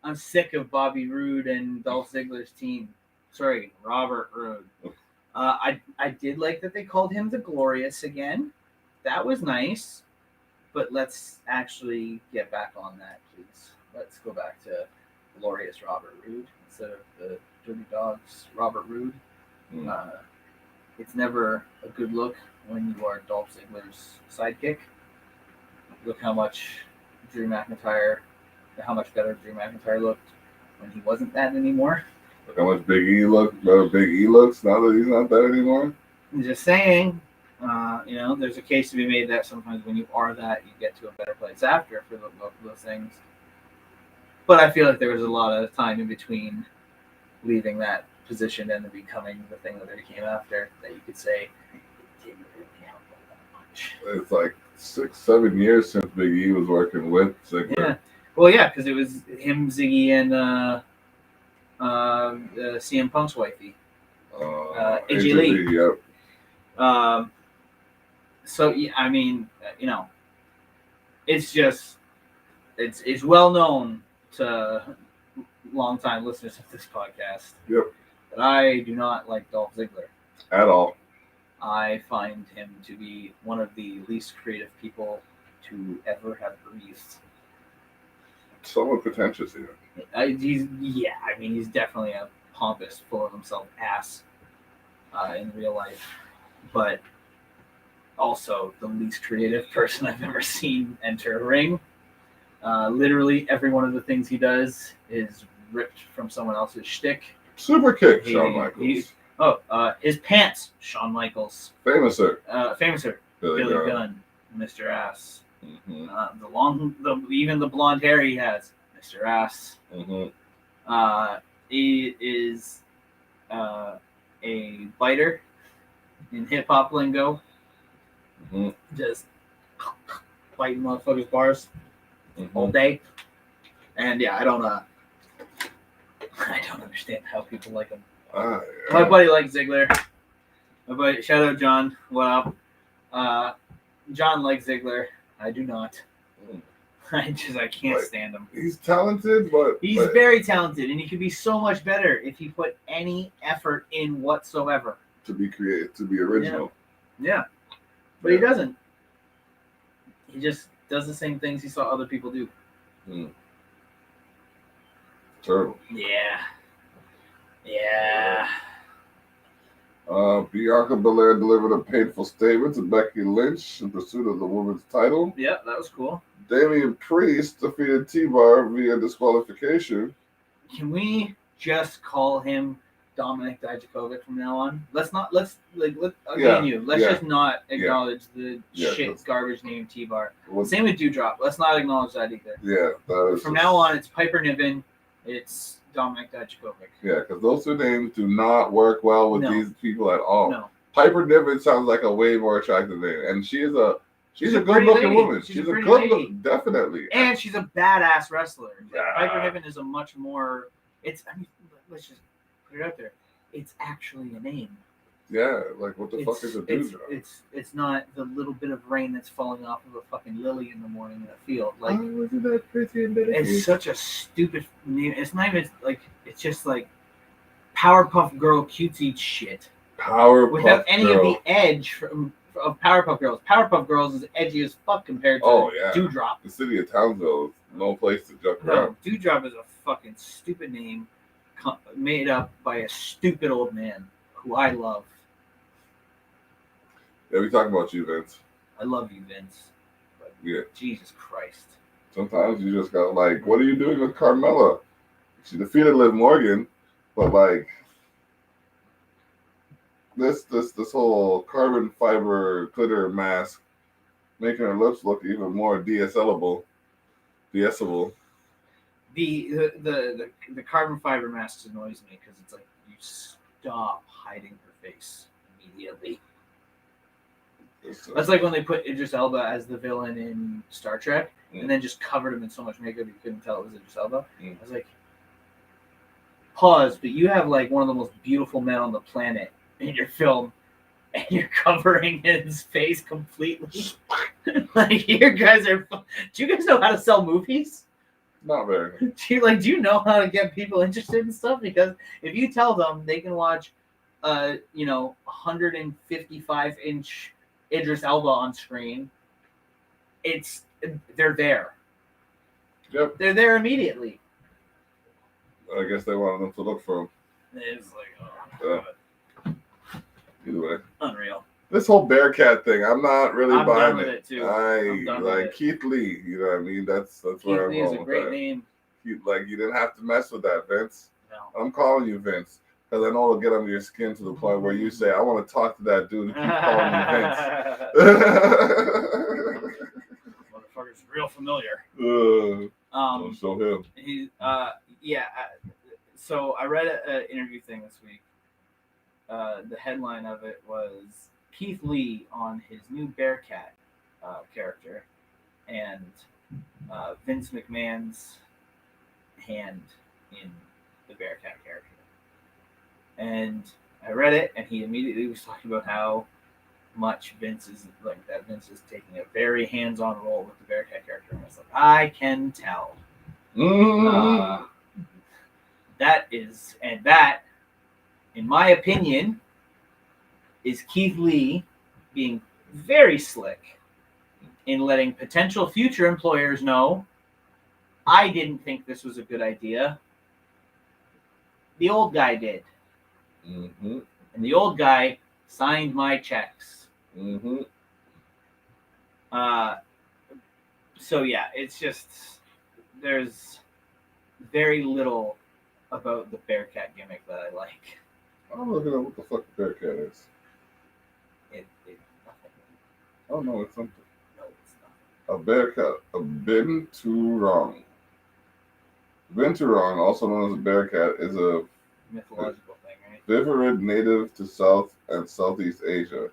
I'm sick of Bobby Roode and Dolph Ziggler's team. Sorry, Robert Roode. I did like that they called him the Glorious again. That was nice. But let's actually get back on that, please. Let's go back to Glorious Robert Roode instead of the Dirty Dogs Robert Roode. It's never a good look when you are Dolph Ziggler's sidekick. Look how much how much better Drew McIntyre looked when he wasn't that anymore. Look how much Big E looks now that he's not that anymore. I'm just saying, there's a case to be made that sometimes when you are that, you get to a better place after for both of those things. But I feel like there was a lot of time in between leaving that position and then becoming the thing that they became after that you could say it didn't really help all that much. It's like 6-7 years since Big E was working with Ziggler. Yeah. Well, yeah, because it was him, Ziggy, and CM Punk's wifey. AJ Lee. Yep. So yeah, I mean, it's just it's well known to longtime listeners of this podcast. Yep. That I do not like Dolph Ziggler At all. I find him to be one of the least creative people to ever have breathed. Somewhat pretentious even. He's definitely a pompous, full of himself ass in real life, but also the least creative person I've ever seen enter a ring. Literally every one of the things he does is ripped from someone else's shtick. Super kick, Shawn Michaels. His pants, Shawn Michaels. Famouser. Billy Gunn, Mr. Ass. Mm-hmm. Even the blonde hair he has, Mr. Ass. Mm-hmm. He is a biter in hip hop lingo. Mm-hmm. Just biting motherfuckers' bars all day. And yeah, I don't understand how people like him. Yeah. My buddy likes Ziggler. My buddy, shout out John. What up? John likes Ziggler. I do not. I can't stand him. He's talented, but He's very talented, and he could be so much better if he put any effort in whatsoever. To be creative, to be original. Yeah. But he doesn't. He just does the same things he saw other people do. Terrible. Yeah. Bianca Belair delivered a painful statement to Becky Lynch in pursuit of the women's title. Yeah, that was cool. Damian Priest defeated T-Bar via disqualification. Can we just call him Dominic Dijakovic from now on? Let's just not acknowledge the garbage name T-Bar. Same with Dewdrop. Let's not acknowledge that either. Yeah, that is. From now on, it's Piper Niven. It's Dominic Dijakovic. Yeah, because those two names do not work well with these people at all. No. Piper Niven sounds like a way more attractive name, and she's a good-looking woman. She's a good look, definitely, and she's a badass wrestler. Yeah. Piper Niven is a much more. Let's just put it out there. It's actually a name. Yeah, like what the fuck is a dewdrop? It's not the little bit of rain that's falling off of a fucking lily in the morning in a field. Like, isn't that pretty and dedicated? it's such a stupid name. It's not even like, it's just like Powerpuff Girl cutesy shit Powerpuff without any Girl. of the edge of Powerpuff Girls. Powerpuff Girls is edgy as fuck compared to Dewdrop. The city of Townsville is no place to jump around. No, Dewdrop is a fucking stupid name made up by a stupid old man who I love. Yeah, we talking about you, Vince. I love you, Vince. But yeah. Jesus Christ. Sometimes you just got like, what are you doing with Carmella? She defeated Liv Morgan, but like this whole carbon fiber glitter mask making her lips look even more de-essable. The carbon fiber masks annoys me because it's like, you stop hiding her face immediately. That's like when they put Idris Elba as the villain in Star Trek and then just covered him in so much makeup you couldn't tell it was Idris Elba. I was like, pause, but you have like one of the most beautiful men on the planet in your film and you're covering his face completely. Like, you guys are, do you guys know how to sell movies? Not very. Do you know how to get people interested in stuff? Because if you tell them they can watch 155-inch Idris Elba on screen, they're there. Yep. They're there immediately. I guess they wanted them to look for him. It's like, oh, either way. Unreal. This whole Bearcat thing, I'm not really I'm buying done with it too. I like Keith Lee, you know what I mean? That's where I'm Keith Lee going is a with great that. name. You didn't have to mess with that, Vince. No. I'm calling you Vince because I know it'll get under your skin to the point where you say, I want to talk to that dude and keep calling me Vince. Motherfucker's real familiar. I'll show him. So I read an interview thing this week. The headline of it was Keith Lee on his new Bearcat character and Vince McMahon's hand in the Bearcat character. And I read it, and he immediately was talking about how much Vince is taking a very hands-on role with the Bearcat character. And I was like, I can tell. That, in my opinion, is Keith Lee being very slick in letting potential future employers know, I didn't think this was a good idea. The old guy did. Mm-hmm. And the old guy signed my checks. Mm-hmm. So yeah, it's just, there's very little about the Bearcat gimmick that I like. I'm looking at what the fuck the Bearcat is. Nothing. Oh no, it's something. No, it's not. A Bearcat, a binturong. Binturong, also known as a Bearcat, is a Mythological thing, right? viverrid native to South and Southeast Asia.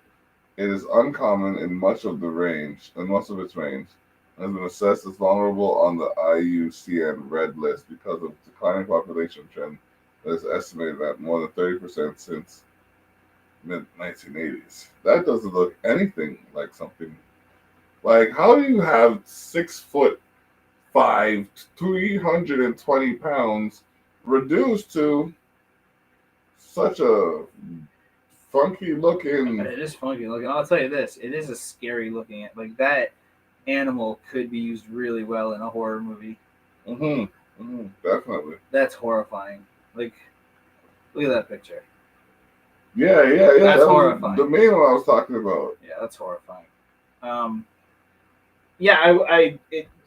It is uncommon in much of its range, and has been assessed as vulnerable on the IUCN Red List because of declining population trend that is estimated at more than 30% since mid-1980s. That doesn't look anything like something. Like, how do you have 6'5", 320 pounds reduced to such a funky looking? It is funky looking. I'll tell you this: it is a scary looking. Like, that animal could be used really well in a horror movie. Definitely. That's horrifying. Like, look at that picture. Yeah. That's horrifying. The main one I was talking about. Yeah, that's horrifying.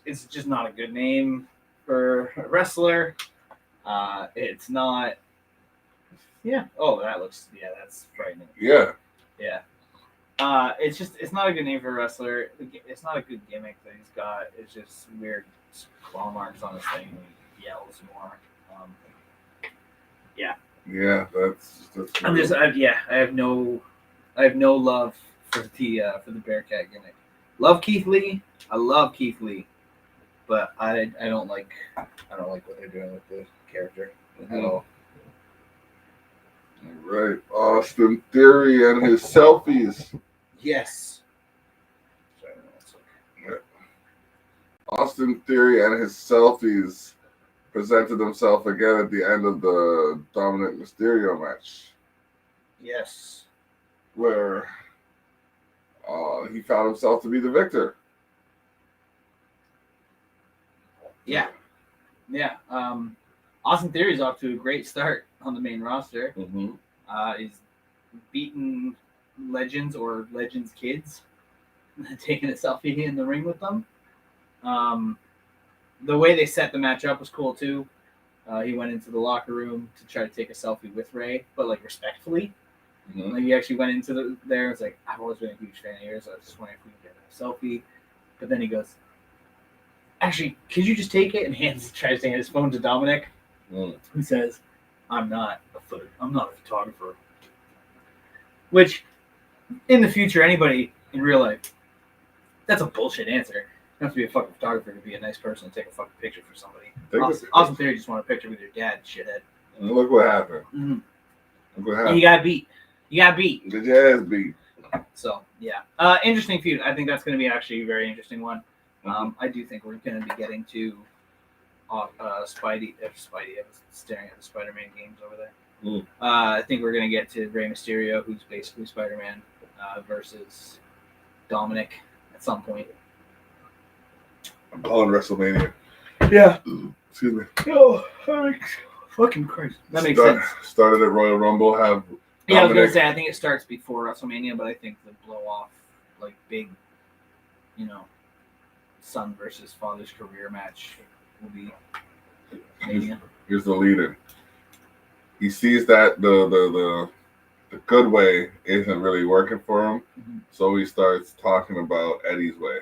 It's just not a good name for a wrestler. It's not. Yeah. Oh, that's frightening. Yeah. Yeah. It's not a good name for a wrestler. It's not a good gimmick that he's got. It's just weird claw marks on his thing and he yells more. Yeah. Yeah, that's I have no love for the Bearcat gimmick. Love Keith Lee. I love Keith Lee, but I don't like what they're doing with the character at all. Right. Austin Theory and his selfies. Yes. Austin Theory and his selfies presented himself again at the end of the Dominic Mysterio match, Yes. where he found himself to be the victor. Yeah. Yeah. Austin Theory's off to a great start on the main roster. Mm-hmm. He's beaten legends or legends' kids, taking a selfie in the ring with them. The way they set the match up was cool too. He went into the locker room to try to take a selfie with Ray, but like respectfully. Mm-hmm. Like he actually went into there. It's like, I've always been a huge fan of yours. I was just wondering if we can get a selfie. But then he goes, actually, could you just take it? And tries to hand his phone to Dominic, who says, I'm not a photographer. Which, in the future, anybody in real life, that's a bullshit answer. You don't have to be a fucking photographer to be a nice person and take a fucking picture for somebody. Austin Theory just want a picture with your dad, shithead. And look what happened. Mm-hmm. Look what happened. You got beat. Get your ass beat. So, yeah. Interesting feud. I think that's going to be actually a very interesting one. I do think we're going to be getting to Spidey. I was staring at the Spider-Man games over there. I think we're going to get to Rey Mysterio, who's basically Spider-Man, versus Dominic at some point. I'm calling WrestleMania. Yeah. Excuse me. Oh, fucking Christ. That makes sense. Started at Royal Rumble. Have Yeah, I was Dominic. going to say, I think it starts before WrestleMania, but I think the blow-off, like, big, son versus father's career match will be Mania. Here's the leader. He sees that the good way isn't really working for him, so he starts talking about Eddie's way.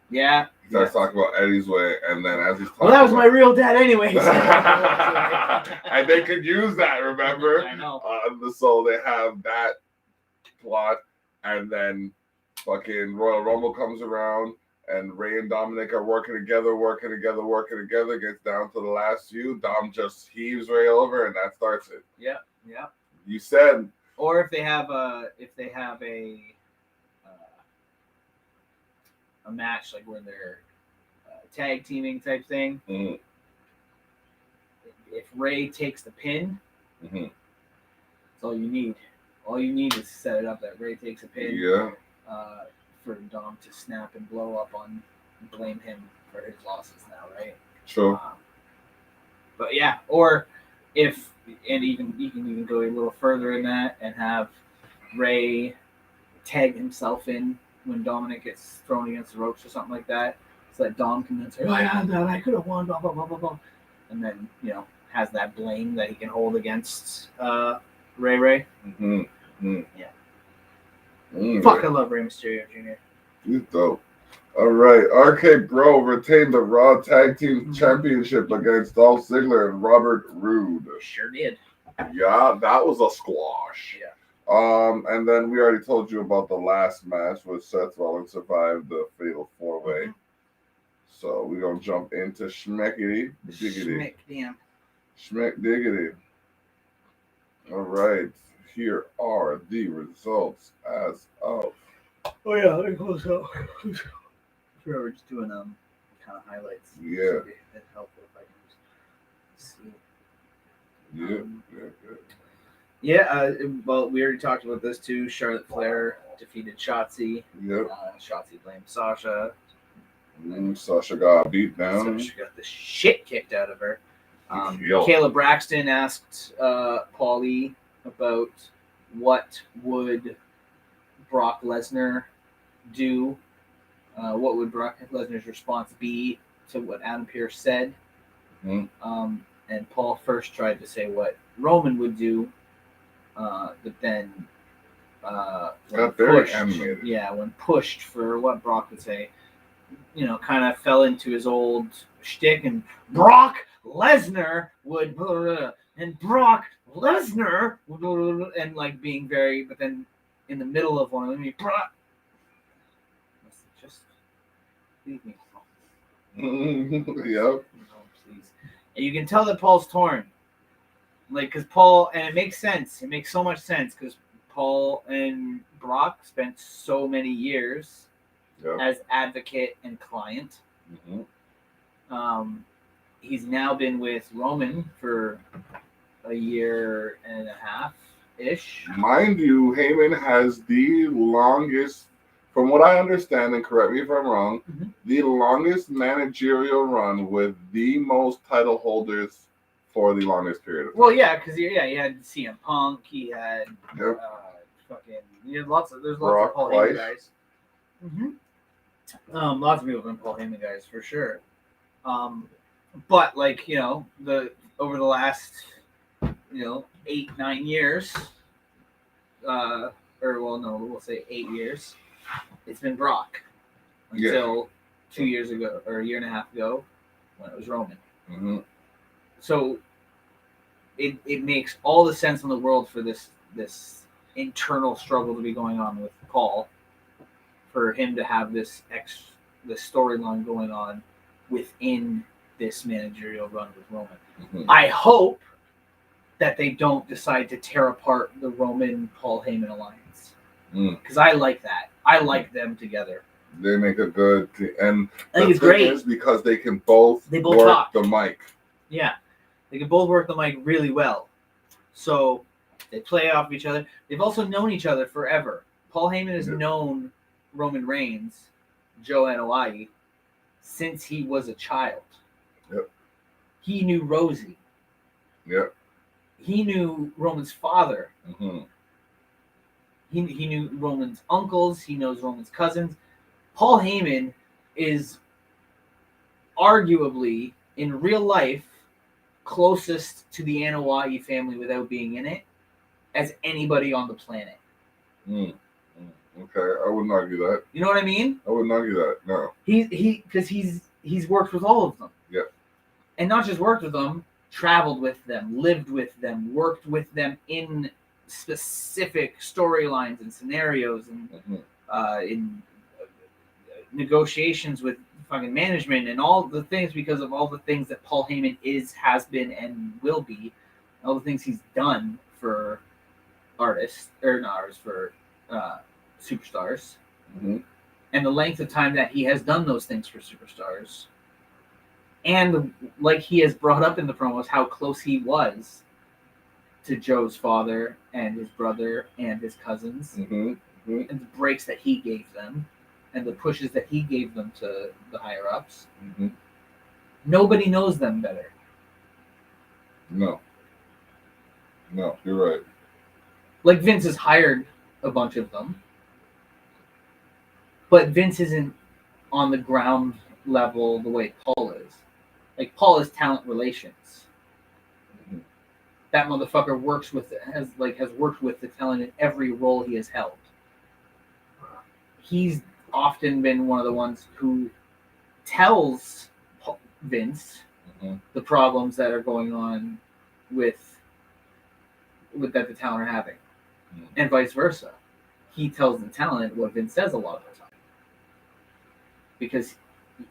Yeah. He starts talking about Eddie's way, and then as he's talking, Well, that was my real dad, anyways. and they could use that, remember? I know. So they have that plot, and then fucking Royal Rumble comes around, and Ray and Dominic are working together, gets down to the last few. Dom just heaves Ray over, and that starts it. Yeah. You said. Or if they have a match like where they're tag teaming type thing. Mm-hmm. If Ray takes the pin, Mm-hmm. that's all you need. All you need is to set it up that Ray takes a pin. Yeah. For Dom to snap and blow up and blame him for his losses now, right? True. But yeah, or you can even go a little further in that and have Ray tag himself in when Dominic gets thrown against the ropes or something like that, so that Dom can then say, "Oh yeah, I could have won," blah blah blah blah blah, and then has that blame that he can hold against Ray. Mm-hmm. Mm-hmm. Yeah. Fuck, I love Rey Mysterio Jr. He's dope. All right, RK Bro retained the Raw Tag Team Championship against Dolph Ziggler and Robert Roode. Sure did. Yeah, that was a squash. Yeah. And then we already told you about the last match where Seth Rollins survived the Fatal 4-Way. Mm-hmm. So we're gonna jump into Schmeckity Diggity. Schmeck Diggity. All right, here are the results as of. Oh yeah, let me close up. Sure, we're just doing kind of highlights. Yeah. It's helpful if I can just see. Yeah. Well, we already talked about this too. Charlotte Flair defeated Shotzi. Yep. Shotzi blamed Sasha. Sasha got beat down. Sasha got the shit kicked out of her. Yo. Kayla Braxton asked Paulie about what would Brock Lesnar do. What would Brock Lesnar's response be to what Adam Pearce said? Mm-hmm. And Paul first tried to say what Roman would do, but then got very animated. Yeah, when pushed for what Brock would say, kind of fell into his old shtick, and Brock Lesnar would, and Brock Lesnar would, and like being very, but then in the middle of one of them, Brock, just leave me alone. Yep. Please. And you can tell that Paul's torn. Like, because Paul, and it makes sense. It makes so much sense because Paul and Brock spent so many years Yep. as advocate and client. He's now been with Roman for a year and a half ish. Mind you, Heyman has the longest, from what I understand, and correct me if I'm wrong, the longest managerial run with the most title holders for the longest period of time. Well, yeah, because he had CM Punk, he had Yep. he had lots of Brock Paul White. Heyman guys. Lots of people have been Paul Heyman guys for sure. But like over the last 8-9 years, we'll say 8 years, it's been Brock until 2 years ago or a year and a half ago when it was Roman. So it makes all the sense in the world for this internal struggle to be going on with Paul, for him to have this storyline going on within this managerial run with Roman. I hope that they don't decide to tear apart the Roman Paul Heyman alliance, because I like that. I like them together. They make a good and I think it's thing great. is because they both work talk. the mic. Yeah, they can both work the mic really well. So they play off each other. They've also known each other forever. Paul Heyman has known Roman Reigns, Joe Anoa'i, since he was a child. Yep. He knew Rosie. Yep. He knew Roman's father. He knew Roman's uncles. He knows Roman's cousins. Paul Heyman is arguably, in real life, closest to the Anoa'i family without being in it as anybody on the planet. Okay, I wouldn't argue that. You know what I mean? I wouldn't argue that. No. Because he's worked with all of them. Yep. And not just worked with them, traveled with them, lived with them, worked with them in specific storylines and scenarios and in negotiations with fucking management and all the things, because of all the things that Paul Heyman has been and will be, all the things he's done for for superstars, and the length of time that he has done those things for superstars, and like he has brought up in the promos how close he was to Joe's father and his brother and his cousins, and the breaks that he gave them and the pushes that he gave them to the higher ups. Nobody knows them better. No, you're right. Like, Vince has hired a bunch of them, but Vince isn't on the ground level the way Paul is. Like, Paul is talent relations. That motherfucker has worked with the talent in every role he has held. He's often been one of the ones who tells Vince the problems that are going on with that the talent are having, and vice versa. He tells the talent what Vince says a lot of the time, because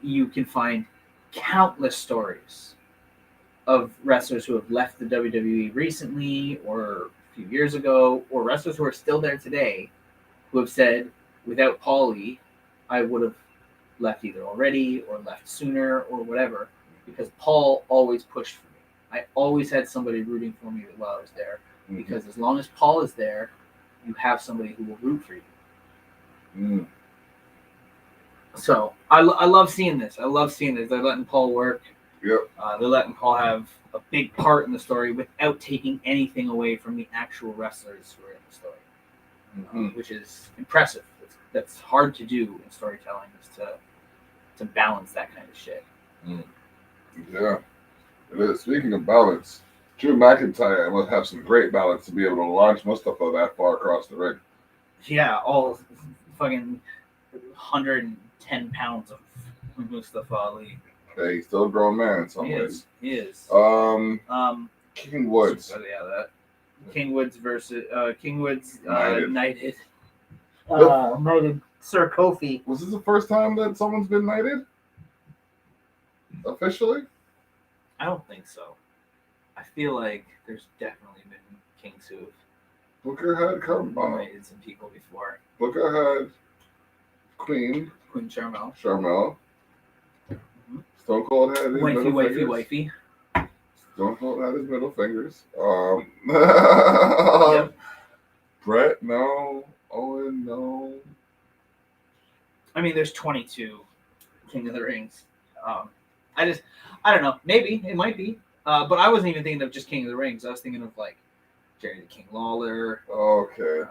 you can find countless stories of wrestlers who have left the WWE recently or a few years ago, or wrestlers who are still there today, who have said, without Paulie, I would have left either already or left sooner or whatever, because Paul always pushed for me. I always had somebody rooting for me while I was there, because as long as Paul is there, you have somebody who will root for you. So I love seeing this. I love seeing this. They're letting Paul work. Yep. They're letting Paul have a big part in the story without taking anything away from the actual wrestlers who are in the story, which is impressive. That's hard to do in storytelling, is to balance that kind of shit. Yeah, it is. Speaking of balance, Drew McIntyre must have some great balance to be able to launch Mustafa that far across the ring. Yeah, all fucking 110 pounds of Mustafa Ali. Okay, he's still a grown man in some ways. He is. King Woods. King Woods versus Knighted. Knighted. Knighted Sir Kofi. Was this the first time that someone's been knighted? Officially? I don't think so. I feel like there's definitely been kings who've Booker had Nominated some people before. Booker had Queen Sharmell. Mm-hmm. Stone Cold had his middle fingers. Wifey. Stone Cold had his middle fingers. Yep. Brett, no. Owen, no. I mean, there's 22 King of the Rings. I don't know. Maybe it might be, but I wasn't even thinking of just King of the Rings. I was thinking of like Jerry the King Lawler. Okay.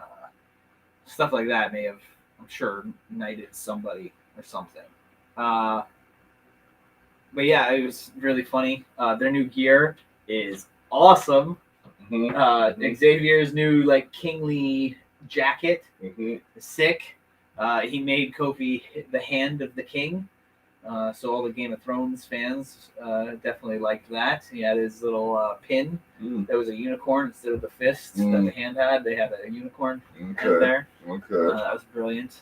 Stuff like that may have, I'm sure, knighted somebody or something. But yeah, it was really funny. Their new gear is awesome. Mm-hmm. Xavier's new like kingly jacket Mm-hmm. is sick. He made Kofi the hand of the king. So all the Game of Thrones fans definitely liked that. He had his little pin. That was a unicorn instead of the fist that the hand had. They had a unicorn head there. Okay. That was brilliant.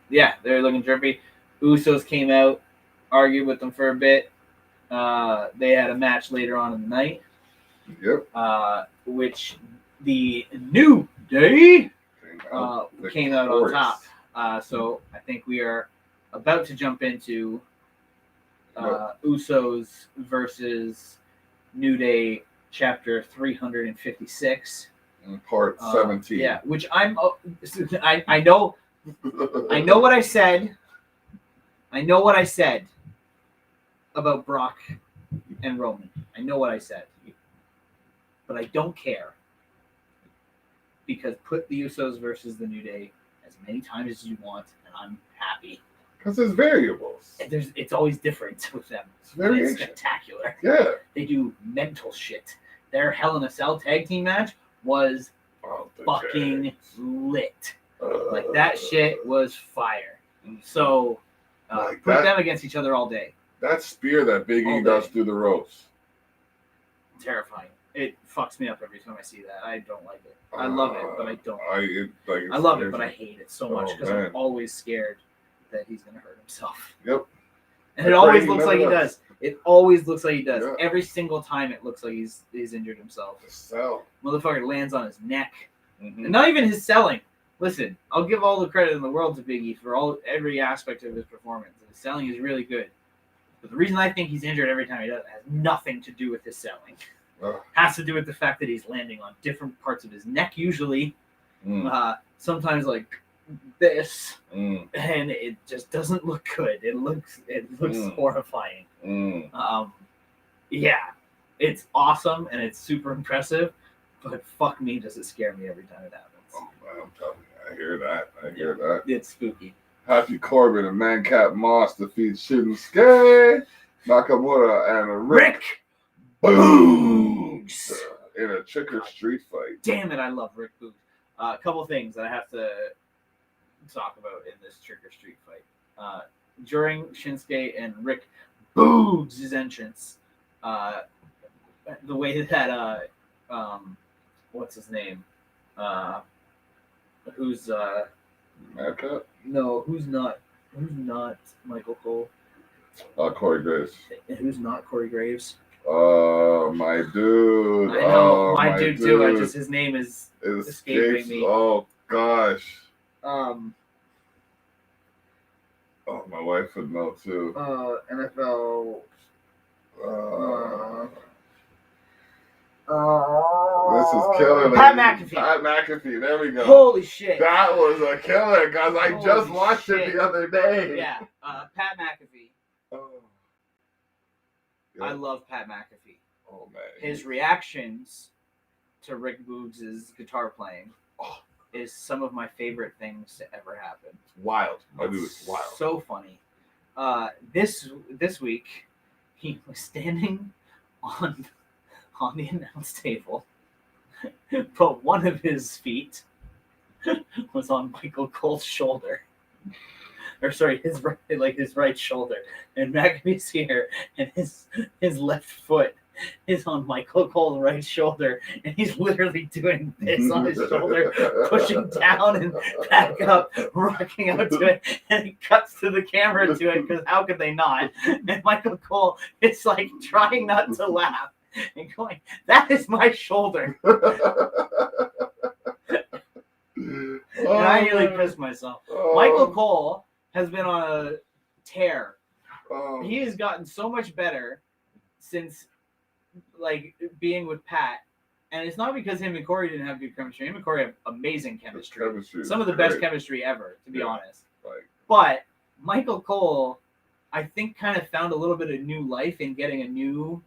Yeah, they were looking drippy. Usos came out, argued with them for a bit. They had a match later on in the night. Yep. Which the New Day came out on top. So I think we are about to jump into Usos versus New Day chapter 356. Part 17. Yeah, which I know what I said. I know what I said about Brock and Roman. I know what I said. But I don't care. Because put the Usos versus the New Day as many times as you want, and I'm happy. Because there's variables. It's always different with them. It's spectacular. Yeah. They do mental shit. Their Hell in a Cell tag team match was fucking lit. Like that shit was fire. So put them against each other all day. That spear that Big E does through the ropes. Terrifying. It fucks me up every time I see that. I don't like it. I love it, but I don't. I love it, but I hate it so much because I'm always scared that he's gonna hurt himself. Yep. And it always looks like he does. It always looks like he does. Yeah. Every single time it looks like he's injured himself. Motherfucker lands on his neck. Mm-hmm. And not even his selling. Listen, I'll give all the credit in the world to Big E for every aspect of his performance. His selling is really good. But the reason I think he's injured every time he does it has nothing to do with his selling. Has to do with the fact that he's landing on different parts of his neck usually. Sometimes like this. And it just doesn't look good. It looks horrifying. Yeah. It's awesome and it's super impressive, but fuck me, does it scare me every time it happens. Oh man, I'm telling you, I hear that. It's spooky. Happy Corbin and Mancat Moss defeat Shinsuke Nakamura and Rick Boogs in a Chicker Street fight. Damn it, I love Rick Boogs. A couple things that I have to talk about in this Chicker Street fight. During Shinsuke and Rick Boogs' entrance, the way that what's his name? Who's Madcap? No, who's not Michael Cole? Corey Graves. And who's not Corey Graves? My dude. I know, my dude too. His name is escaping me. Oh gosh. Oh, my wife would know too. NFL. This is killer. Pat McAfee. Pat McAfee. There we go. Holy shit. That was a killer, guys. I just watched it the other day. Yeah. Pat McAfee. Oh. Yeah. I love Pat McAfee. Oh man. His reactions to Rick Boogs' guitar playing is some of my favorite things to ever happen. It's wild. My dude is wild. So funny. This week he was standing on the announce table, but one of his feet was on Michael Cole's shoulder. Or sorry, his right shoulder. And McAfee's here, and his left foot is on Michael Cole's right shoulder, and he's literally doing this on his shoulder, pushing down and back up, rocking out to it, and he cuts to the camera to it, because how could they not? And Michael Cole is like trying not to laugh and going, "That is my shoulder." I nearly pissed myself. Michael Cole has been on a tear. He has gotten so much better since like being with Pat. And it's not because him and Corey didn't have good chemistry. Him and Corey have amazing chemistry. Some of the best chemistry ever, to be honest. But Michael Cole, I think, kind of found a little bit of new life in getting a new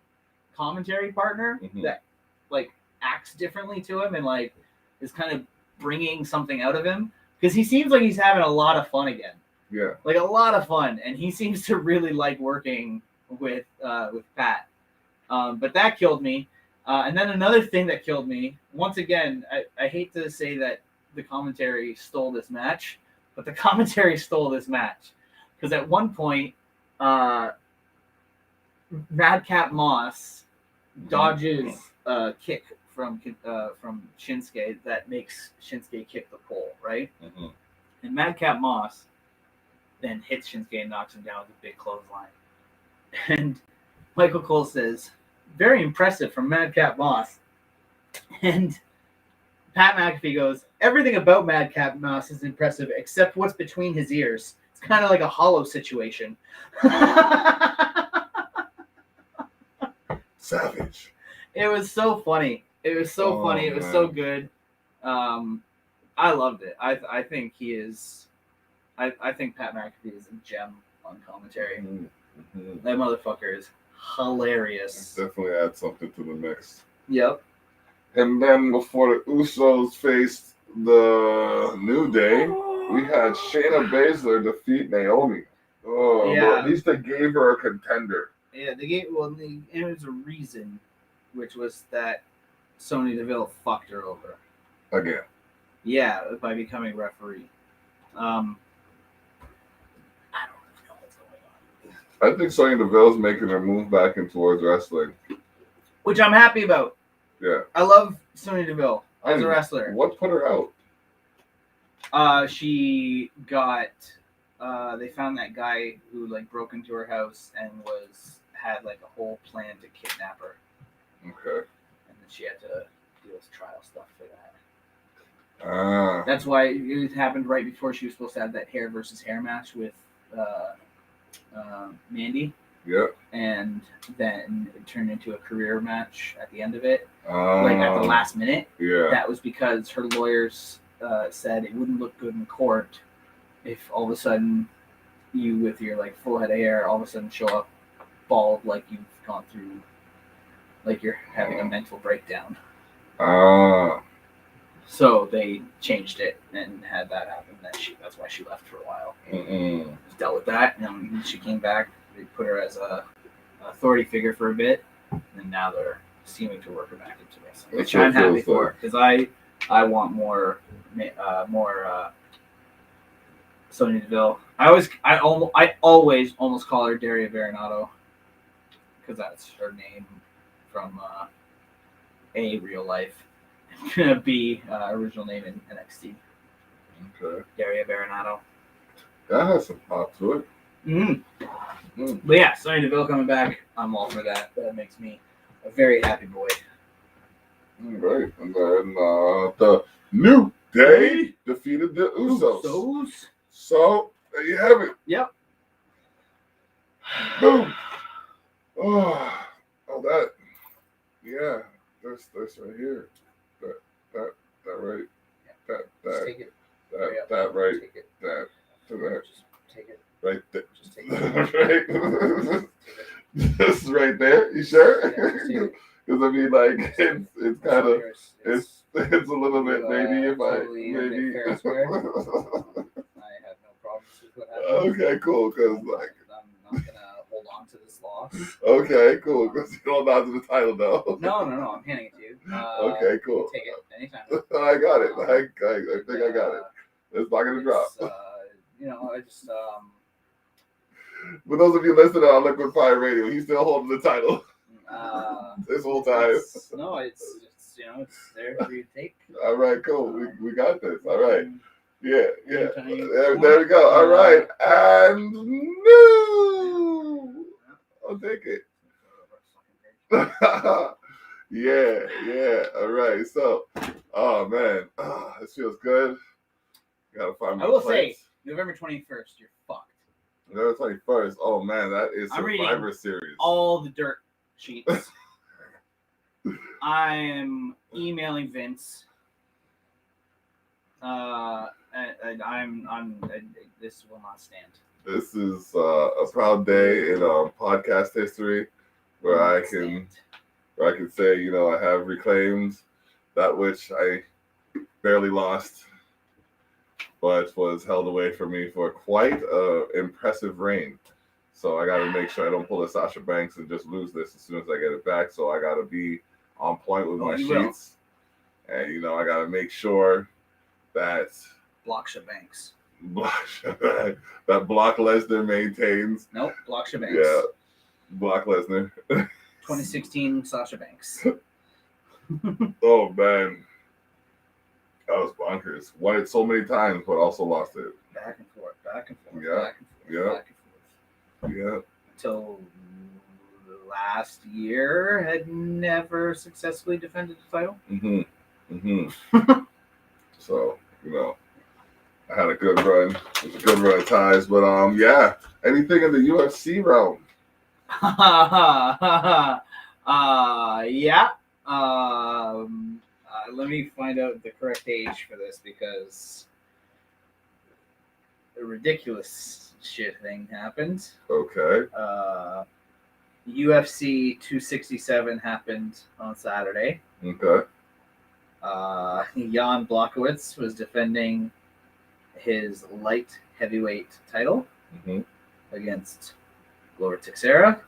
commentary partner that like acts differently to him and like is kind of bringing something out of him, because he seems like he's having a lot of fun again. Yeah, like a lot of fun, and he seems to really like working with Pat. But that killed me. And then another thing that killed me, once again, I hate to say that the commentary stole this match, but the commentary stole this match. Because at one point, Madcap Moss dodges a kick from Shinsuke that makes Shinsuke kick the pole, right? And Madcap Moss then hits Shinsuke and knocks him down with a big clothesline. And Michael Cole says, very impressive from Madcap Moss. And Pat McAfee goes, everything about Madcap Moss is impressive except what's between his ears. It's kind of like a hollow situation. Savage. It was so funny. It was so funny. It was so good. I loved it. I think he is. I think Pat McAfee is a gem on commentary. That motherfucker is hilarious. Definitely add something to the mix. Yep. And then before the Usos faced the New Day, we had Shayna Baszler defeat Naomi. Oh, Yeah. well, at least they gave her a contender. Yeah, it was a reason, which was that Sonya Deville fucked her over. Again. Yeah, by becoming referee. I don't know what's going on. I think Sonya Deville's making her move back in towards wrestling. Which I'm happy about. Yeah. I love Sonya Deville as a wrestler. What put her out? She got they found that guy who like broke into her house and had like a whole plan to kidnap her. Okay. And then she had to deal with trial stuff for that. Ah. That's why it happened right before she was supposed to have that hair versus hair match with Mandy. Yep. And then it turned into a career match at the end of it, like at the last minute. Yeah. That was because her lawyers said it wouldn't look good in court if all of a sudden you, with your like full head of hair, all of a sudden show up bald, like you've gone through, like you're having a mental breakdown. So they changed it and had that happen. That's why she left for a while. Dealt with that, and she came back. They put her as a authority figure for a bit, and now they're seeming to work her back into wrestling, which I'm happy for, because I want more Sonya Deville. I always almost call her Daria Veronato, because that's her name from A, real life, and B, original name in NXT. Okay. Daria Veronato. That has some pop to it. But yeah, Sonya Deville coming back, I'm all for that. That makes me a very happy boy. Right. And then the New Day defeated the Usos. So there you have it. Yep. Boom. Oh, that. Yeah. That's right here. That right. Just take it. That right. Take it. That. Just take it. Right there. Just take it. Right. Just right there. You sure? Yeah, just take it. Because I mean, like, it's kind of it's a little bit maybe if totally maybe. fair and square. I have no problems with what happened. Okay, cool. Because like, I'm not gonna hold on to this loss. Okay, cool. Because you don't know the title though. No, I'm handing it to you. Okay, cool. Take it anytime. I got it. I think I got it. It's not gonna drop. I just For those of you listening on Liquid Fire Radio, he's still holding the title this whole time. It's there for you to take. All right, cool. We got this. All right. Yeah. Anytime. There we go. All right. And no, I'll take it. Yeah. All right. So, oh man, this feels good. Gotta find my I will place. say, November 21st, you're fucked. November 21st. Oh man, that is I'm reading Survivor Series. All the dirt sheets. I'm emailing Vince. This will not stand. This is a proud day in podcast history where I can say, you know, I have reclaimed that which I barely lost, but was held away from me for quite an impressive reign. So I got to make sure I don't pull a Sasha Banks and just lose this as soon as I get it back. So I got to be on point with my sheets. And, you know, I got to make sure that Block Banks. that Brock Lesnar maintains. Nope, Block Banks. Yeah, Brock Lesnar. 2016 Sasha Banks. Oh, man. That was bonkers. Won it so many times, but also lost it. Back and forth, back and forth, Yeah. back and forth, Yeah. back and forth. Yeah. Until last year, had never successfully defended the title. So, you know, I had a good run. It was a good run of ties, but yeah. Anything in the UFC realm? Yeah. Let me find out the correct age for this because a ridiculous shit thing happened. Okay. UFC 267 happened on Saturday. Okay. Jan Blachowicz was defending his light heavyweight title against Glover Teixeira,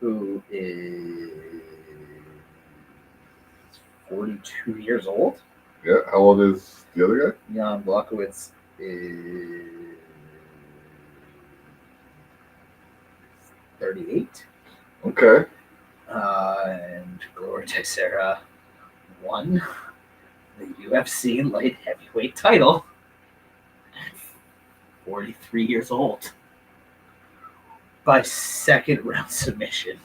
who is 42 years old. Yeah. How old is the other guy? Jan Blachowicz is 38. Okay. And Glover Teixeira won the UFC light heavyweight title at 43 years old by second round submission.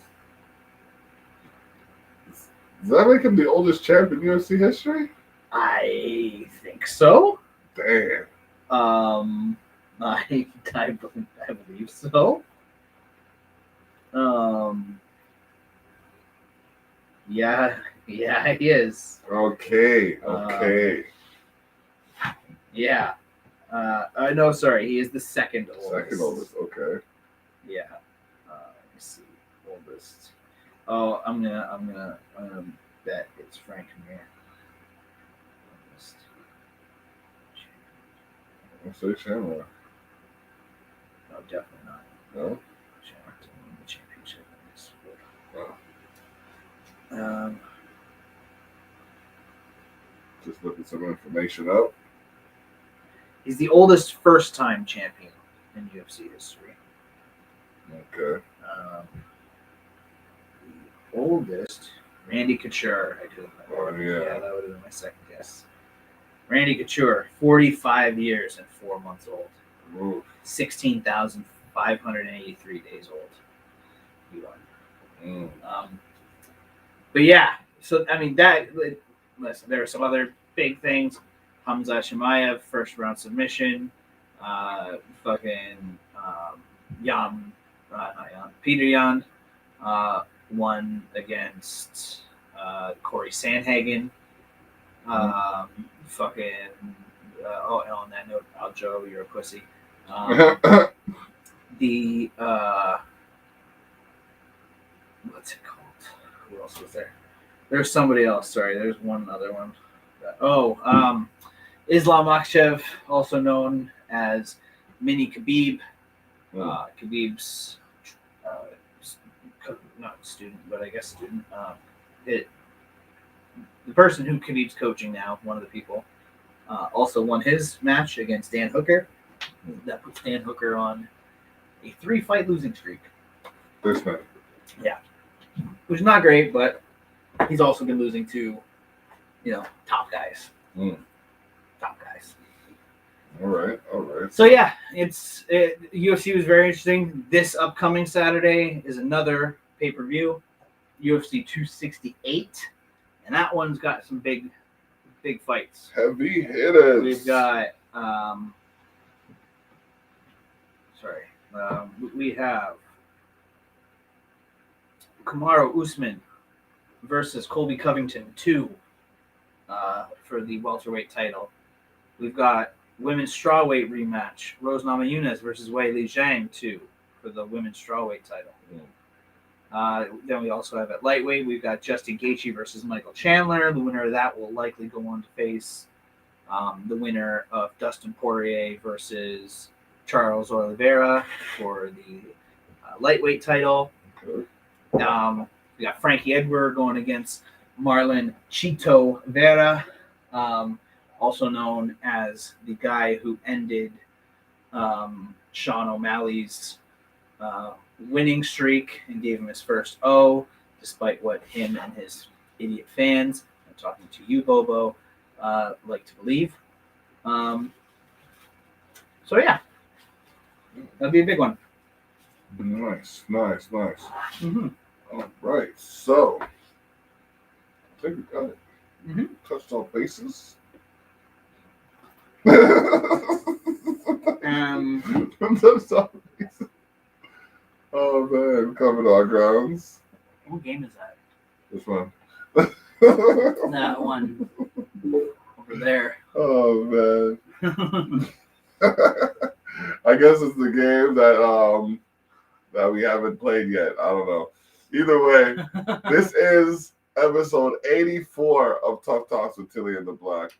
Does that make him the oldest champ in UFC history? I think so. Damn. I believe so. Yeah, he is. Okay. Yeah. No, sorry, he is the second oldest. Second oldest. Okay. Yeah. Let me see. Oldest. Oh, I'm gonna bet it's Frank Mir. Oldest. I'll say Shamrock. No, definitely not. No. Shamrock didn't win the championship in this sport. Wow. Just looking some information up. He's the oldest first-time champion in UFC history. Okay. The oldest, Randy Couture. Oh, yeah. That would have been my second guess. Randy Couture, 45 years and 4 months old. Oof. 16,583 days old. He won. Mm. But yeah, so I mean listen, there are some other big things. Hamza Chimaev, first round submission. Peter Yan won against Corey Sandhagen. And on that note, Aljo, you're a pussy. What's it called? Who else was there? There's somebody else. Sorry, there's one other one. Islam Makhachev, also known as Mini Khabib. Khabib's not student, but I guess student. The person who Khabib's coaching now, one of the people, also won his match against Dan Hooker. That puts Dan Hooker on a 3-fight losing streak. This man. Yeah. Which is not great, but he's also been losing to, top guys. Top guys. All right. So yeah, UFC was very interesting. This upcoming Saturday is another pay-per-view, UFC 268, and that one's got some big fights. Heavy hitters. We've got We have Kamaru Usman versus Colby Covington 2 for the welterweight title. We've got women's strawweight rematch, Rose Namajunas versus Wei Li Zhang 2 for the women's strawweight title. Then we also have at lightweight, we've got Justin Gaethje versus Michael Chandler. The winner of that will likely go on to face the winner of Dustin Poirier versus Charles Oliveira for the lightweight title. We got Frankie Edgar going against Marlon Chito Vera, also known as the guy who ended Sean O'Malley's winning streak and gave him his first O, despite what him and his idiot fans, I'm talking to you, Bobo, like to believe. So yeah, that'll be a big one. Nice. Mm-hmm. All right, so I think we got it. Mm-hmm. Touched all bases. Touched all bases. Oh man, covered our grounds. What game is that? This one. That one over there. Oh man. I guess it's the game that we haven't played yet. I don't know. Either way, this is episode 84 of Tough Talks with Tilly and the Black.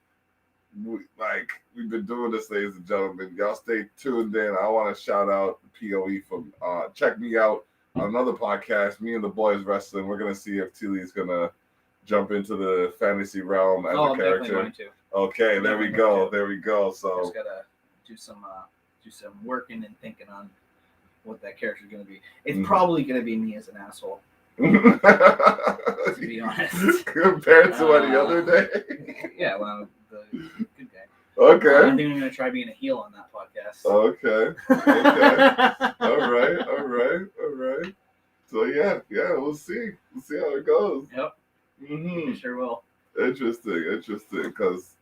We've been doing this, ladies and gentlemen. Y'all stay tuned in. I want to shout out POE from check me out on another podcast, Me and the Boys Wrestling. We're gonna see if Tilly's gonna jump into the fantasy realm as a character. Going to. Okay, there we go. There we go. So just gotta do some working and thinking on what that character's gonna be. It's probably gonna be me as an asshole. To be honest, compared to any other day. Yeah, well, the good guy. Okay. I think I'm gonna try being a heel on that podcast. Okay. All right. So yeah, we'll see how it goes. Yep. Mm-hmm. We sure will. Interesting, because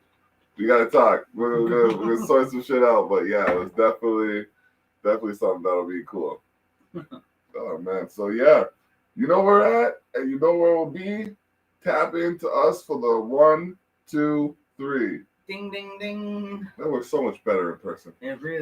we gotta talk. We're gonna sort some shit out, but yeah, it's definitely something that'll be cool. Oh man, so yeah, you know where we're at, and you know where we'll be. Tap into us for the 1, 2, 3. Ding, ding, ding. That works so much better in person. It really